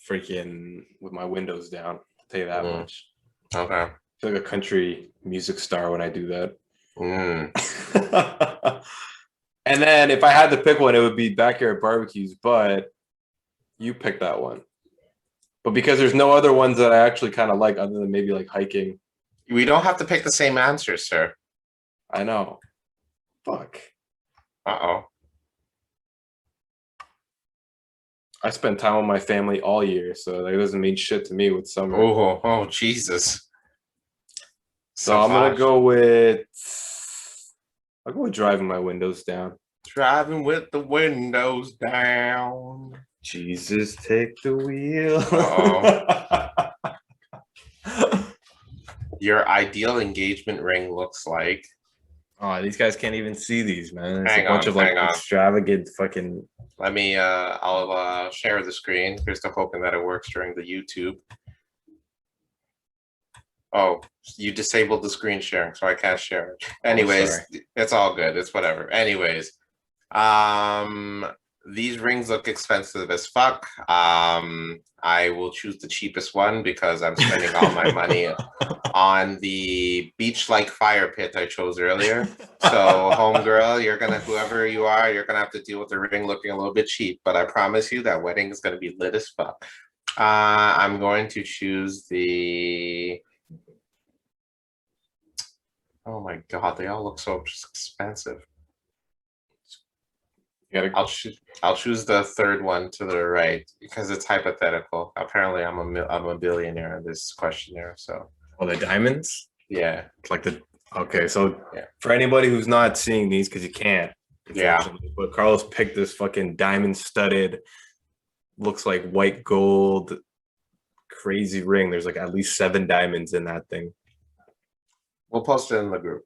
freaking with my windows down. I'll tell you that much. Okay. I feel like a country music star when I do that. And then if I had to pick one, it would be backyard barbecues, but you picked that one. But because there's no other ones that I actually kind of like other than maybe like hiking. We don't have to pick the same answer, sir. I know. Fuck. Uh-oh. I spend time with my family all year, so that doesn't mean shit to me with summer. Oh, Jesus. So I'm gonna go with I'll go with driving my windows down. Driving with the windows down. Jesus, take the wheel. Your ideal engagement ring looks like. Oh, these guys can't even see these, man. It's Hang a bunch on, of like hang on. extravagant fucking. Let me. I'll share the screen. Here's to hoping that it works during the YouTube. Oh, you disabled the screen sharing, so I can't share it. Anyways, it's all good. It's whatever. Anyways, these rings look expensive as fuck. I will choose the cheapest one because I'm spending all my money on the beach-like fire pit I chose earlier. So, homegirl, whoever you are, you're gonna have to deal with the ring looking a little bit cheap. But I promise you that wedding is gonna be lit as fuck. I'm going to choose the. Oh my god, they all look so expensive. I'll choose the third one to the right because it's hypothetical. Apparently, I'm a billionaire in this questionnaire. So. Oh, the diamonds? Yeah. It's like okay. So yeah. For anybody who's not seeing these, because you can't. Yeah. But Carlos picked this fucking diamond studded, looks like white gold, crazy ring. There's like at least 7 diamonds in that thing. We'll post it in the group.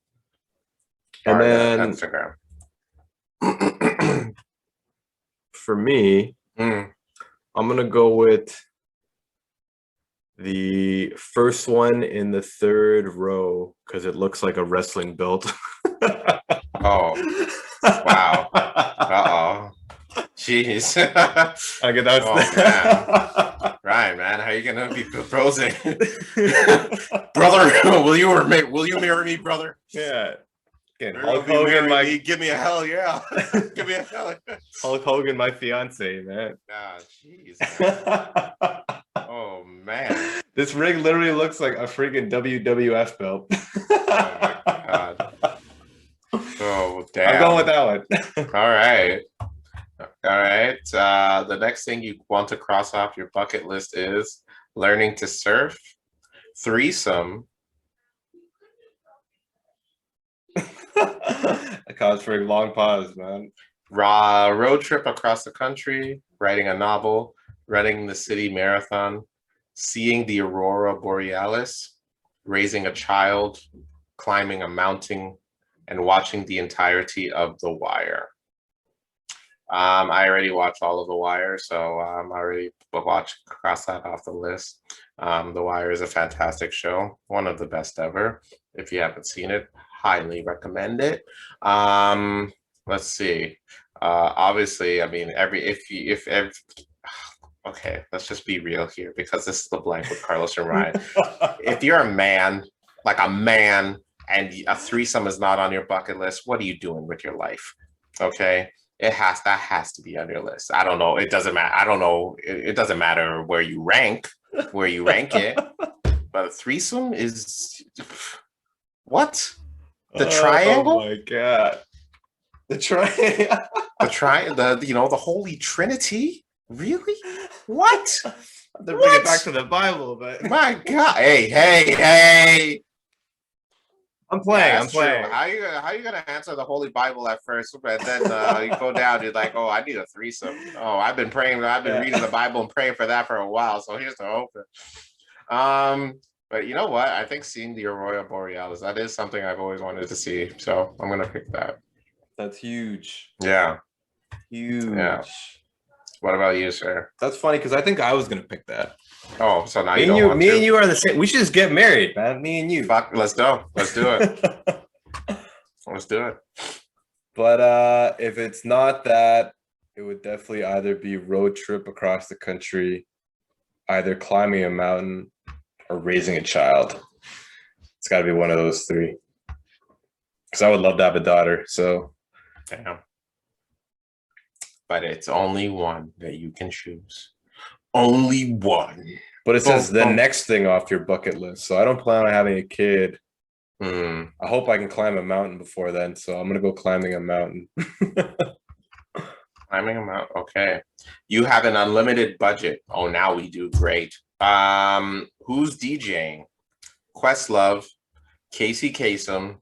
And then Instagram. For me, I'm gonna go with the first one in the 3rd row because it looks like a wrestling belt. Oh, wow. Uh-oh. Jeez. I get that. Oh, man. Ryan, man, how are you gonna be proposing? Brother, will you marry me, brother? Yeah. Hulk Hogan, give me a hell yeah. Give me a hell yeah. Hulk Hogan, my fiance, man. Ah, jeez. Oh man. This ring literally looks like a freaking WWF belt. Oh my god. Oh damn. I'm going with that one. All right. All right. The next thing you want to cross off your bucket list is learning to surf, threesome. That calls for a long pause, man. Road trip across the country, writing a novel, running the city marathon, seeing the aurora borealis, raising a child, climbing a mountain, and watching the entirety of The Wire. I already watched all of The Wire, so I already cross that off the list. The Wire is a fantastic show, one of the best ever. If you haven't seen it, highly recommend it. Let's see. Obviously, I mean, okay, let's just be real here because this is the blank with Carlos and Ryan. If you're a man, like a man, and a threesome is not on your bucket list, what are you doing with your life? Okay. That has to be on your list. I don't know. It doesn't matter. I don't know. It doesn't matter where you rank it. But a threesome is what? The triangle? Oh my god. The triangle. The Holy Trinity? Really? What? To bring it back to the Bible, but my God. Hey. I'm playing. I'm playing. How you gonna answer the Holy Bible at first, but then you go down, you're like, oh, I need a threesome. Oh, I've been praying, I've been reading the Bible and praying for that for a while. So here's the open. But you know what? I think seeing the aurora borealis, that is something I've always wanted to see. So I'm gonna pick that. That's huge. Yeah. Huge. Yeah. What about you, sir? That's funny because I think I was gonna pick that. Oh, so now me and you are the same. We should just get married, man. Me and you. Fuck, let's go. Let's do it. Let's do it. But if it's not that, it would definitely either be road trip across the country, either climbing a mountain or raising a child. It's got to be one of those three. Because I would love to have a daughter. So, damn. But it's only one that you can choose. Only one. But it says the next thing off your bucket list. So I don't plan on having a kid. I hope I can climb a mountain before then. So I'm going to go climbing a mountain. Climbing a mountain. Okay. You have an unlimited budget. Oh, now we do great. Who's DJing? Questlove, Casey Kasem,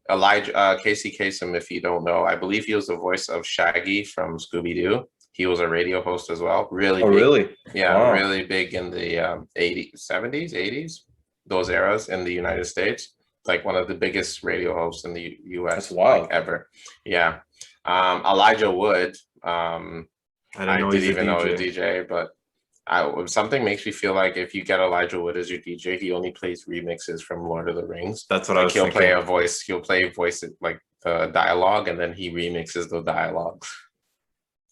Casey Kasem, if you don't know. I believe he was the voice of Shaggy from Scooby-Doo. He was a radio host as well. Really big. Really? Yeah, wow. Really big in the 80s, 70s, 80s, those eras in the United States. Like one of the biggest radio hosts in the US ever. Yeah. Elijah Wood. I didn't even know he was a DJ, but something makes me feel like if you get Elijah Wood as your DJ, he only plays remixes from Lord of the Rings. That's what I was thinking. He'll play a voice like dialogue, and then he remixes the dialogues.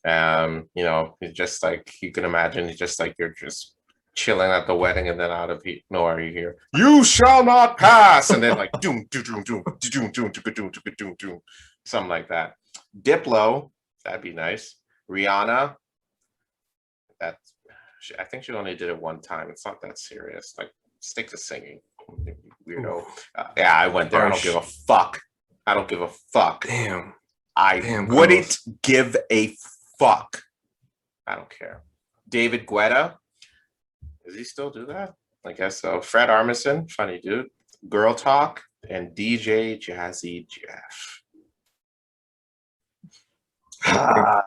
It's just like you can imagine. It's just like you're just chilling at the wedding, and then out of nowhere you hear, "You shall not pass," and then like doom doom doom doom doom doom doom doom doom, something like that. Diplo, that'd be nice. Rihanna, I think she only did it one time. It's not that serious. Like, stick to singing, weirdo. Yeah, I went there. I don't give a fuck. Damn. I wouldn't give a fuck. I don't care. David Guetta. Does he still do that? I guess so. Fred Armisen, funny dude. Girl Talk, and DJ Jazzy Jeff. I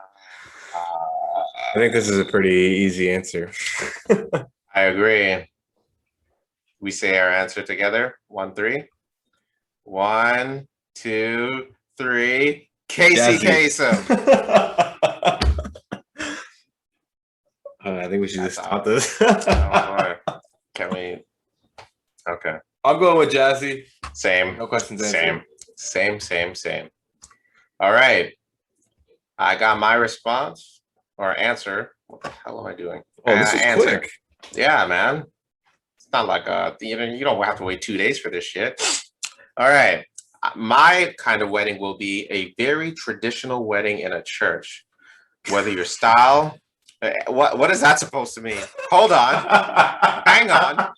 think this is a pretty easy answer. I agree. We say our answer together. 1, 3. 1, 2, 3. Casey Kasem. I think we should just stop this. Can we? Okay. I'm going with Jazzy. Same. No questions answered. Same. All right. I got my response or answer. What the hell am I doing? Oh, this is quick. Yeah, man. It's not like you don't have to wait 2 days for this shit. All right. My kind of wedding will be a very traditional wedding in a church. Whether your style, what is that supposed to mean? Hold on. Hang on.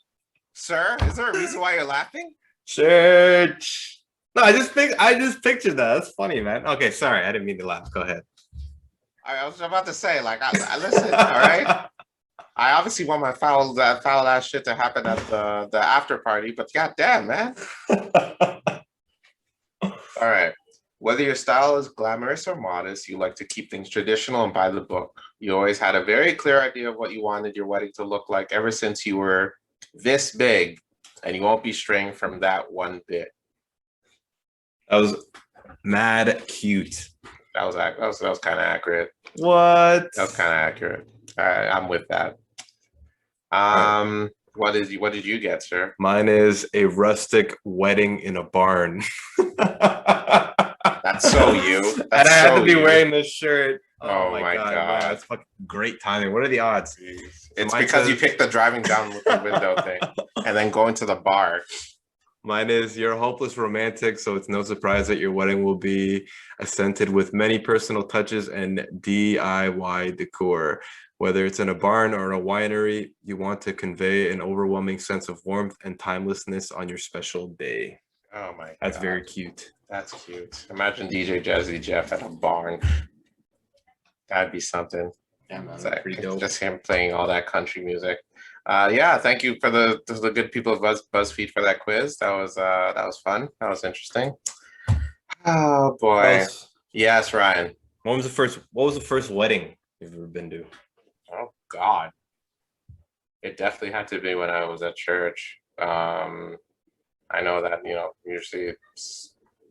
Sir, is there a reason why you're laughing? Church. No, I just pictured that. That's funny, man. Okay, sorry. I didn't mean to laugh. Go ahead. I was about to say, like, I listen, all right. I obviously want my that foul ass shit to happen at the after party, but goddamn, man. All right. Whether your style is glamorous or modest, you like to keep things traditional and by the book. You always had a very clear idea of what you wanted your wedding to look like ever since you were this big, and you won't be straying from that one bit. That was mad cute. That was kind of accurate. What? That was kind of accurate. I'm with that. Right. What did you get, sir? Mine is a rustic wedding in a barn. That's so you. That's and I had so to be you. wearing this shirt. Oh my God. Wow, that's fucking great timing. What are the odds? Jeez. It's because you picked the driving down with the window thing and then going to the bar. Mine is you're a hopeless romantic, so it's no surprise that your wedding will be accented with many personal touches and DIY decor. Whether it's in a barn or a winery, you want to convey an overwhelming sense of warmth and timelessness on your special day. Oh my God. That's very cute. That's cute. Imagine DJ Jazzy Jeff at a barn. That'd be something. Yeah, man, like, pretty dope. Just him playing all that country music. Yeah, thank you for the good people of BuzzFeed for that quiz. That was fun. That was interesting. Oh boy. Yes, Ryan. What was the first wedding you've ever been to? Oh God. It definitely had to be when I was at church. I know that, usually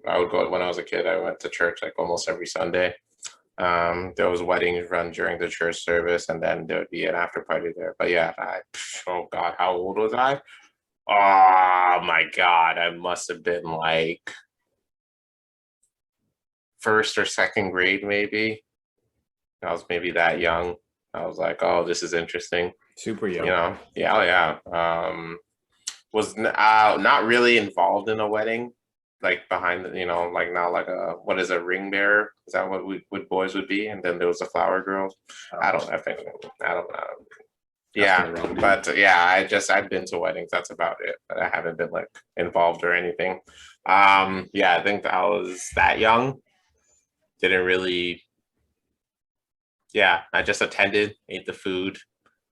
I would go when I was a kid, I went to church like almost every Sunday. There was weddings run during the church service, and then there would be an after party there. But yeah, oh God, how old was I? Oh my God, I must have been like first or second grade, maybe. I was maybe that young. I was like, oh, this is interesting. Super young. Yeah. Was not really involved in a wedding, like behind the, like not like what is a ring bearer? Is that what boys would be? And then there was the flower girls. I don't know. Yeah, but yeah, I've been to weddings. That's about it. But I haven't been like involved or anything. Yeah, I think I was that young. Didn't really. Yeah, I just attended, ate the food,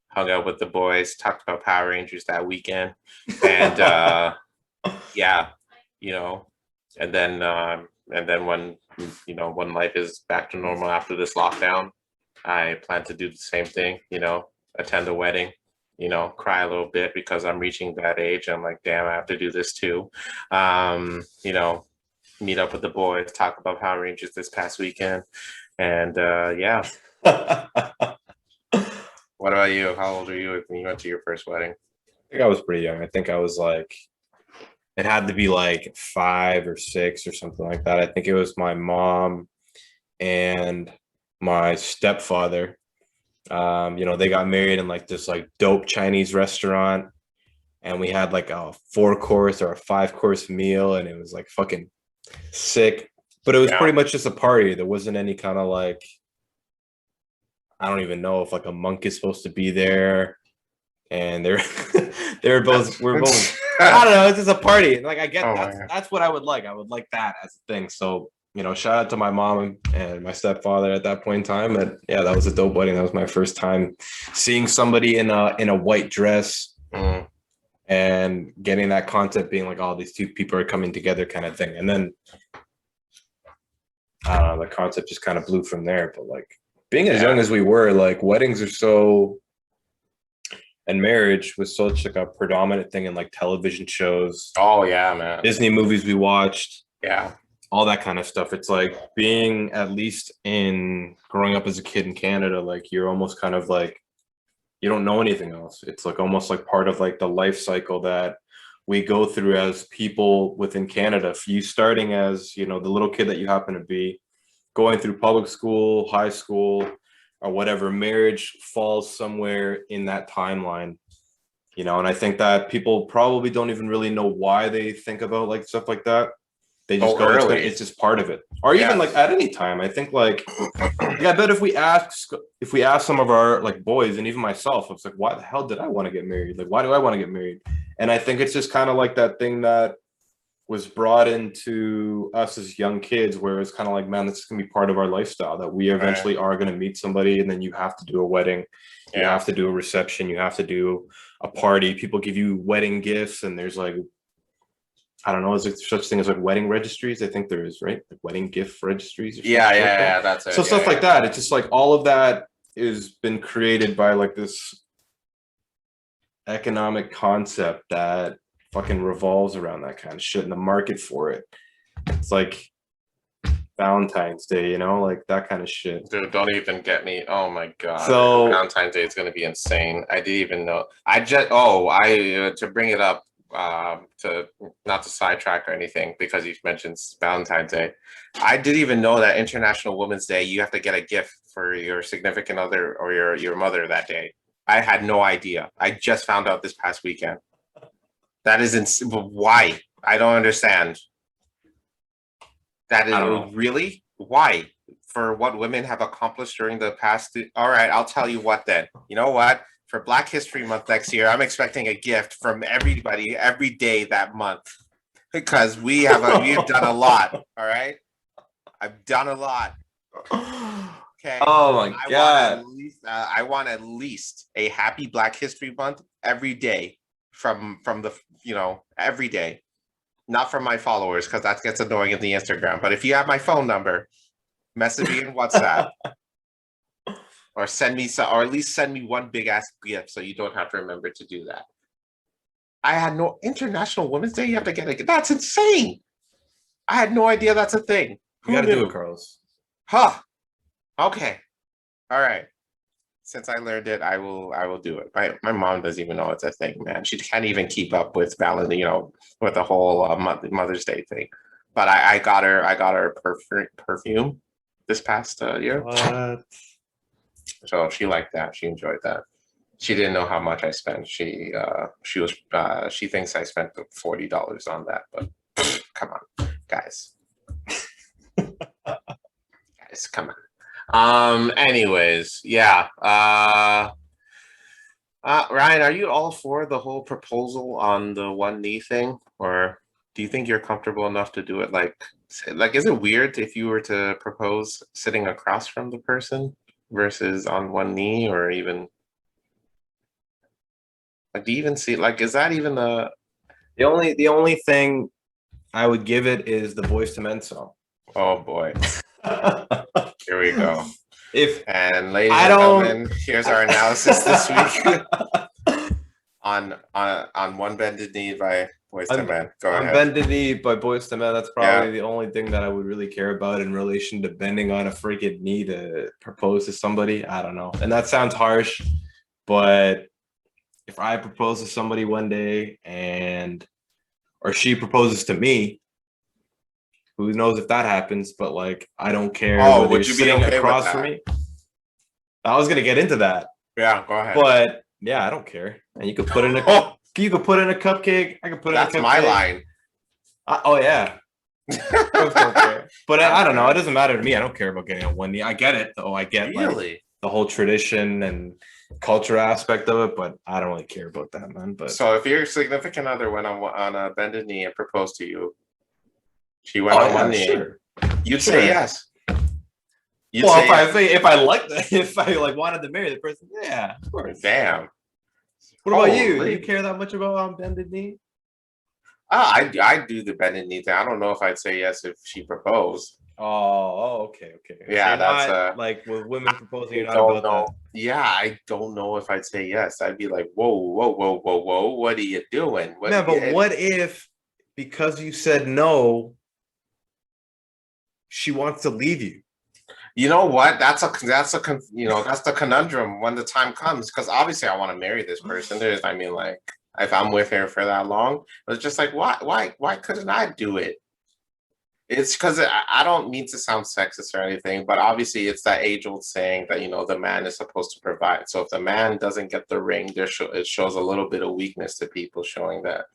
hung out with the boys, talked about Power Rangers that weekend, and yeah, and then when life is back to normal after this lockdown, I plan to do the same thing. Attend a wedding, cry a little bit because I'm reaching that age. I'm like, damn, I have to do this too. Meet up with the boys, talk about Power Rangers this past weekend, and yeah. What about you? How old are you when you went to your first wedding? I think I was pretty young. I think I was like, it had to be like 5 or 6 or something like that. I think it was my mom and my stepfather. They got married in like this like dope Chinese restaurant, and we had like a 4-course or a 5-course meal, and it was like fucking sick. But it was pretty much just a party. There wasn't any kind of like, I don't even know if like a monk is supposed to be there, and we're both I don't know, it's just a party. Like I get that's what I would like. I would like that as a thing. So shout out to my mom and my stepfather at that point in time. And yeah, that was a dope wedding. That was my first time seeing somebody in a white dress and getting that concept, being like, oh, these two people are coming together kind of thing. And then I don't know, the concept just kind of blew from there. But like being as young as we were, like weddings are so, and marriage was such like a predominant thing in like television shows. Oh yeah, man. Disney movies we watched. Yeah. All that kind of stuff. It's like being at least in growing up as a kid in Canada, like you're almost kind of like, you don't know anything else. It's like almost like part of like the life cycle that we go through as people within Canada. For you starting as, the little kid that you happen to be, going through public school, high school, or whatever, marriage falls somewhere in that timeline, and I think that people probably don't even really know why they think about like stuff like that. They just go, it's just part of it. Or even like at any time, I think like, I bet if we ask some of our like boys and even myself, it's like, why the hell did I want to get married? Like, why do I want to get married? And I think it's just kind of like that thing that was brought into us as young kids, where it's kind of like, man, this is gonna be part of our lifestyle, that we eventually are gonna meet somebody, and then you have to do a wedding, you Yeah. have to do a reception, you have to do a party. People give you wedding gifts, and there's like, I don't know, is there such thing as like wedding registries? I think there is, right? Like wedding gift registries or Yeah, something yeah, like that. yeah, that's it. So Yeah, stuff yeah. like that. It's just like all of that has been created by like this economic concept that fucking revolves around that kind of shit, and the market for it. It's like Valentine's Day, you know, like that kind of shit. Dude, don't even get me. Oh my God. So Valentine's Day is going to be insane. I didn't even know. To bring it up, to not to sidetrack or anything, because you mentioned Valentine's Day. I didn't even know that International Women's Day, you have to get a gift for your significant other or your mother that day. I had no idea. I just found out this past weekend. That is insane. Why? I don't understand. That is really why? For what women have accomplished during the past. All right, I'll tell you what then. You know what? For Black History Month next year, I'm expecting a gift from everybody every day that month, because we have done a lot. All right, I've done a lot. Okay. Oh my God. I want at least a happy Black History Month every day from the every day. Not from my followers, because that gets annoying in the Instagram. But if you have my phone number, message me in WhatsApp, or send me or at least send me one big ass gift, so you don't have to remember to do that. I had no International Women's Day. You have to get a. That's insane. I had no idea that's a thing. You got to do it, Carlos. Huh. Okay. All right. Since I learned it, I will do it. My mom doesn't even know it's a thing, man. She can't even keep up with with the whole Mother's Day thing. But I got her perfume this past year. What? So she liked that. She enjoyed that. She didn't know how much I spent. She thinks I spent $40 on that, but come on, guys. Guys, come on. Anyways, yeah. Ryan, are you all for the whole proposal on the one knee thing, or do you think you're comfortable enough to do it? Like, is it weird if you were to propose sitting across from the person versus on one knee, or even like, do you even see, like, is that even the only thing I would give it is the Boyz II Men song. Oh boy. Here we go. Ladies and gentlemen, here's our analysis this week on One Bended Knee by Boyz II Men. Go ahead. On Bended Knee by Boyz II Men, that's probably the only thing that I would really care about in relation to bending on a freaking knee to propose to somebody. I don't know. And that sounds harsh, but if I propose to somebody one day or she proposes to me, who knows if that happens, but like, I don't care. Oh, would you be okay across from me? I was going to get into that. Yeah, go ahead. But yeah, I don't care. And you could put in a cupcake. I could put in a cupcake. That's my line. Oh yeah. Don't care. But I don't know. It doesn't matter to me. I don't care about getting on one knee. I get it though. I get like the whole tradition and culture aspect of it, but I don't really care about that, man. But so if your significant other went on a bended knee and proposed to you, she went on one knee, sure. You'd say yes. If I wanted to marry the person, yeah, of course. Damn. What about you? Do you care that much about bended knee? I do the bended knee thing. I don't know if I'd say yes if she proposed. Okay. Yeah, so that's like with women proposing. You're not about that. Yeah, I don't know if I'd say yes. I'd be like, whoa, what are you doing? What if because you said no, she wants to leave you? You know what? That's the conundrum when the time comes. Because obviously, I want to marry this person. If I'm with her for that long, it's just like, why couldn't I do it? It's because I don't mean to sound sexist or anything, but obviously, it's that age-old saying that the man is supposed to provide. So if the man doesn't get the ring, it shows a little bit of weakness to people, showing that,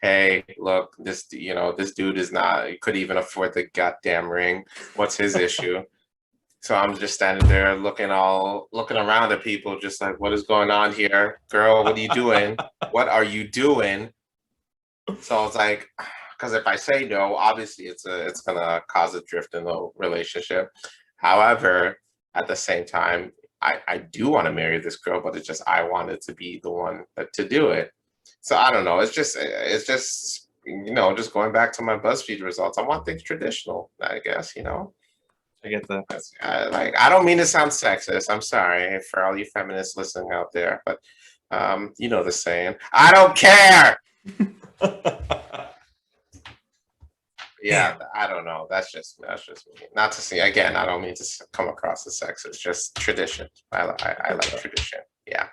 hey, look, this dude is not. He could even afford the goddamn ring. What's his issue? So I'm just standing there looking around at people, just like, what is going on here? Girl, what are you doing? What are you doing? So I was like, because if I say no, obviously it's gonna cause a drift in the relationship. However, at the same time, I do want to marry this girl, but it's just I wanted to be the one to do it. So I don't know. It's just just going back to my BuzzFeed results. I want things traditional, I guess. I get that. I don't mean to sound sexist. I'm sorry for all you feminists listening out there, but you know the saying. I don't care. Yeah, I don't know. That's just me. Not to say again. I don't mean to come across as sexist. Just tradition. I like tradition. Yeah.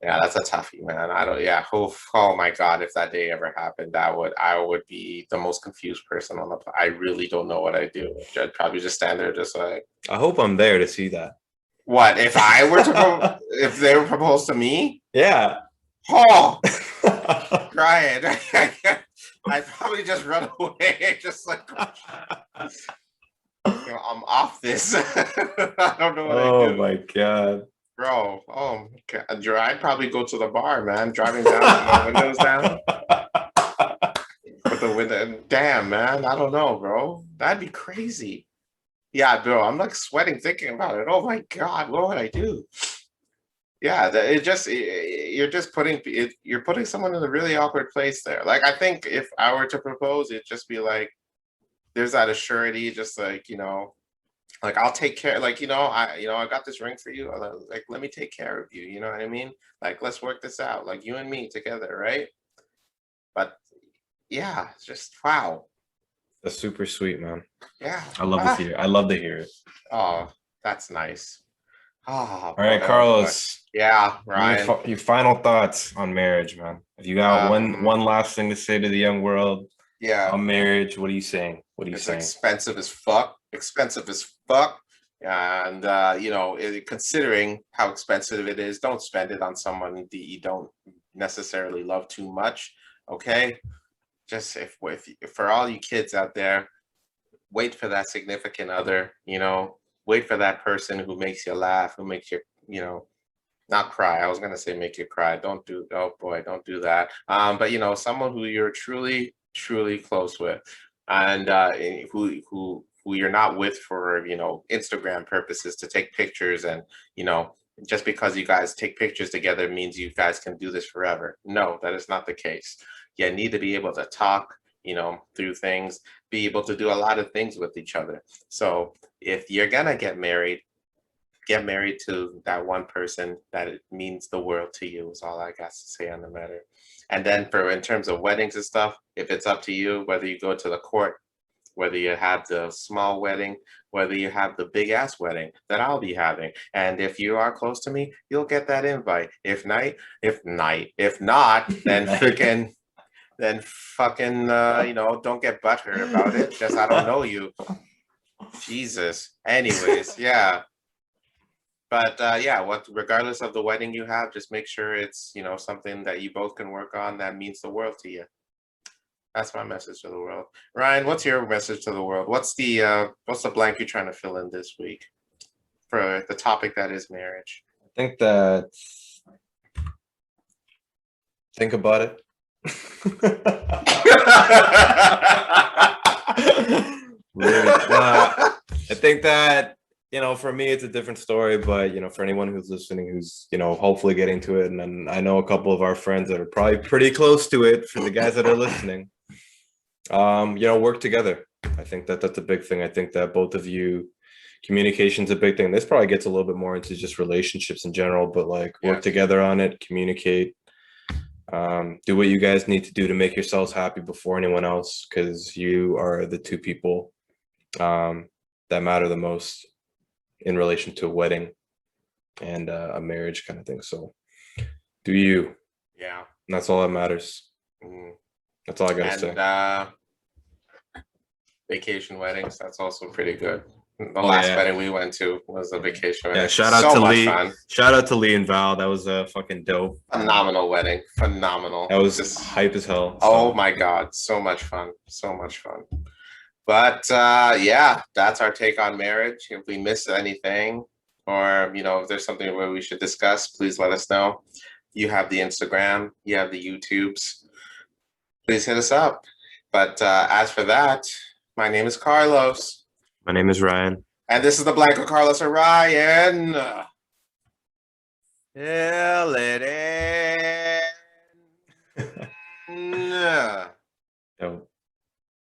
Yeah, that's a toughie, man. I don't. Yeah. Oh my God, if that day ever happened, I would be the most confused person on the. I really don't know what I do. I'd probably just stand there, just like. I hope I'm there to see that. What if I were to? If they were proposed to me? Yeah. Oh, crying. I'd probably just run away, just like. I'm off this. I don't know what I do. Oh my God. Bro, oh God. I'd probably go to the bar, man. Driving down with my windows down. With the window. Damn, man. I don't know, bro. That'd be crazy. Yeah, bro. I'm like sweating thinking about it. Oh my God, what would I do? Yeah, you're putting someone in a really awkward place there. Like I think if I were to propose, it'd just be like there's that assurity, just like like I'll take care, like I got this ring for you, like let me take care of you, you know what I mean, like let's work this out, like you and me together, right? But yeah, it's just wow. That's super sweet, man. Yeah, I love to hear. I love to hear it. Oh, that's nice. Oh, all right, Carlos. Yeah, Ryan. Your final thoughts on marriage, man. If you got one last thing to say to the young world, on marriage, what are you saying? It's expensive as fuck. Expensive as fuck. And considering how expensive it is, don't spend it on someone that you don't necessarily love too much. Okay, just if for all you kids out there, wait for that significant other. Wait for that person who makes you laugh, who makes you not cry. I was gonna say make you cry. Don't do that. But someone who you're truly close with, and who you're not with for Instagram purposes to take pictures, and just because you guys take pictures together means you guys can do this forever. No, that is not the case. You need to be able to talk through things, be able to do a lot of things with each other. So if you're gonna get married to that one person that it means the world to you, is all I got to say on the matter. And then in terms of weddings and stuff, if it's up to you, whether you go to the court, whether you have the small wedding, whether you have the big ass wedding that I'll be having. And if you are close to me, you'll get that invite. If not, then fucking don't get butthurt about it. Just I don't know you. Jesus. Anyways, yeah. But regardless of the wedding you have, just make sure it's something that you both can work on that means the world to you. That's my message to the world. Ryan, what's your message to the world? What's the blank you're trying to fill in this week for the topic that is marriage? I think that think about it. I think that for me it's a different story, but for anyone who's listening, who's hopefully getting to it, and then I know a couple of our friends that are probably pretty close to it. For the guys that are listening, work together. I think that that's a big thing. I think that both of you, communication's a big thing. This probably gets a little bit more into just relationships in general, but work together on it, communicate, do what you guys need to do to make yourselves happy before anyone else, because you are the two people that matter the most in relation to a wedding and a marriage kind of thing. So do you. Yeah. And that's all that matters. That's all I gotta say. Vacation weddings, that's also pretty good. The last wedding we went to was a vacation wedding. Yeah, shout out to Lee. Shout out to Lee and Val. That was a fucking dope. Phenomenal wedding. Phenomenal. That was just hype as hell. Oh my God. So much fun. So much fun. But that's our take on marriage. If we missed anything, or if there's something where we should discuss, please let us know. You have the Instagram, you have the YouTubes. Please hit us up. But as for that, my name is Carlos. My name is Ryan. And this is the Blanco Carlos Orion. Fill it in.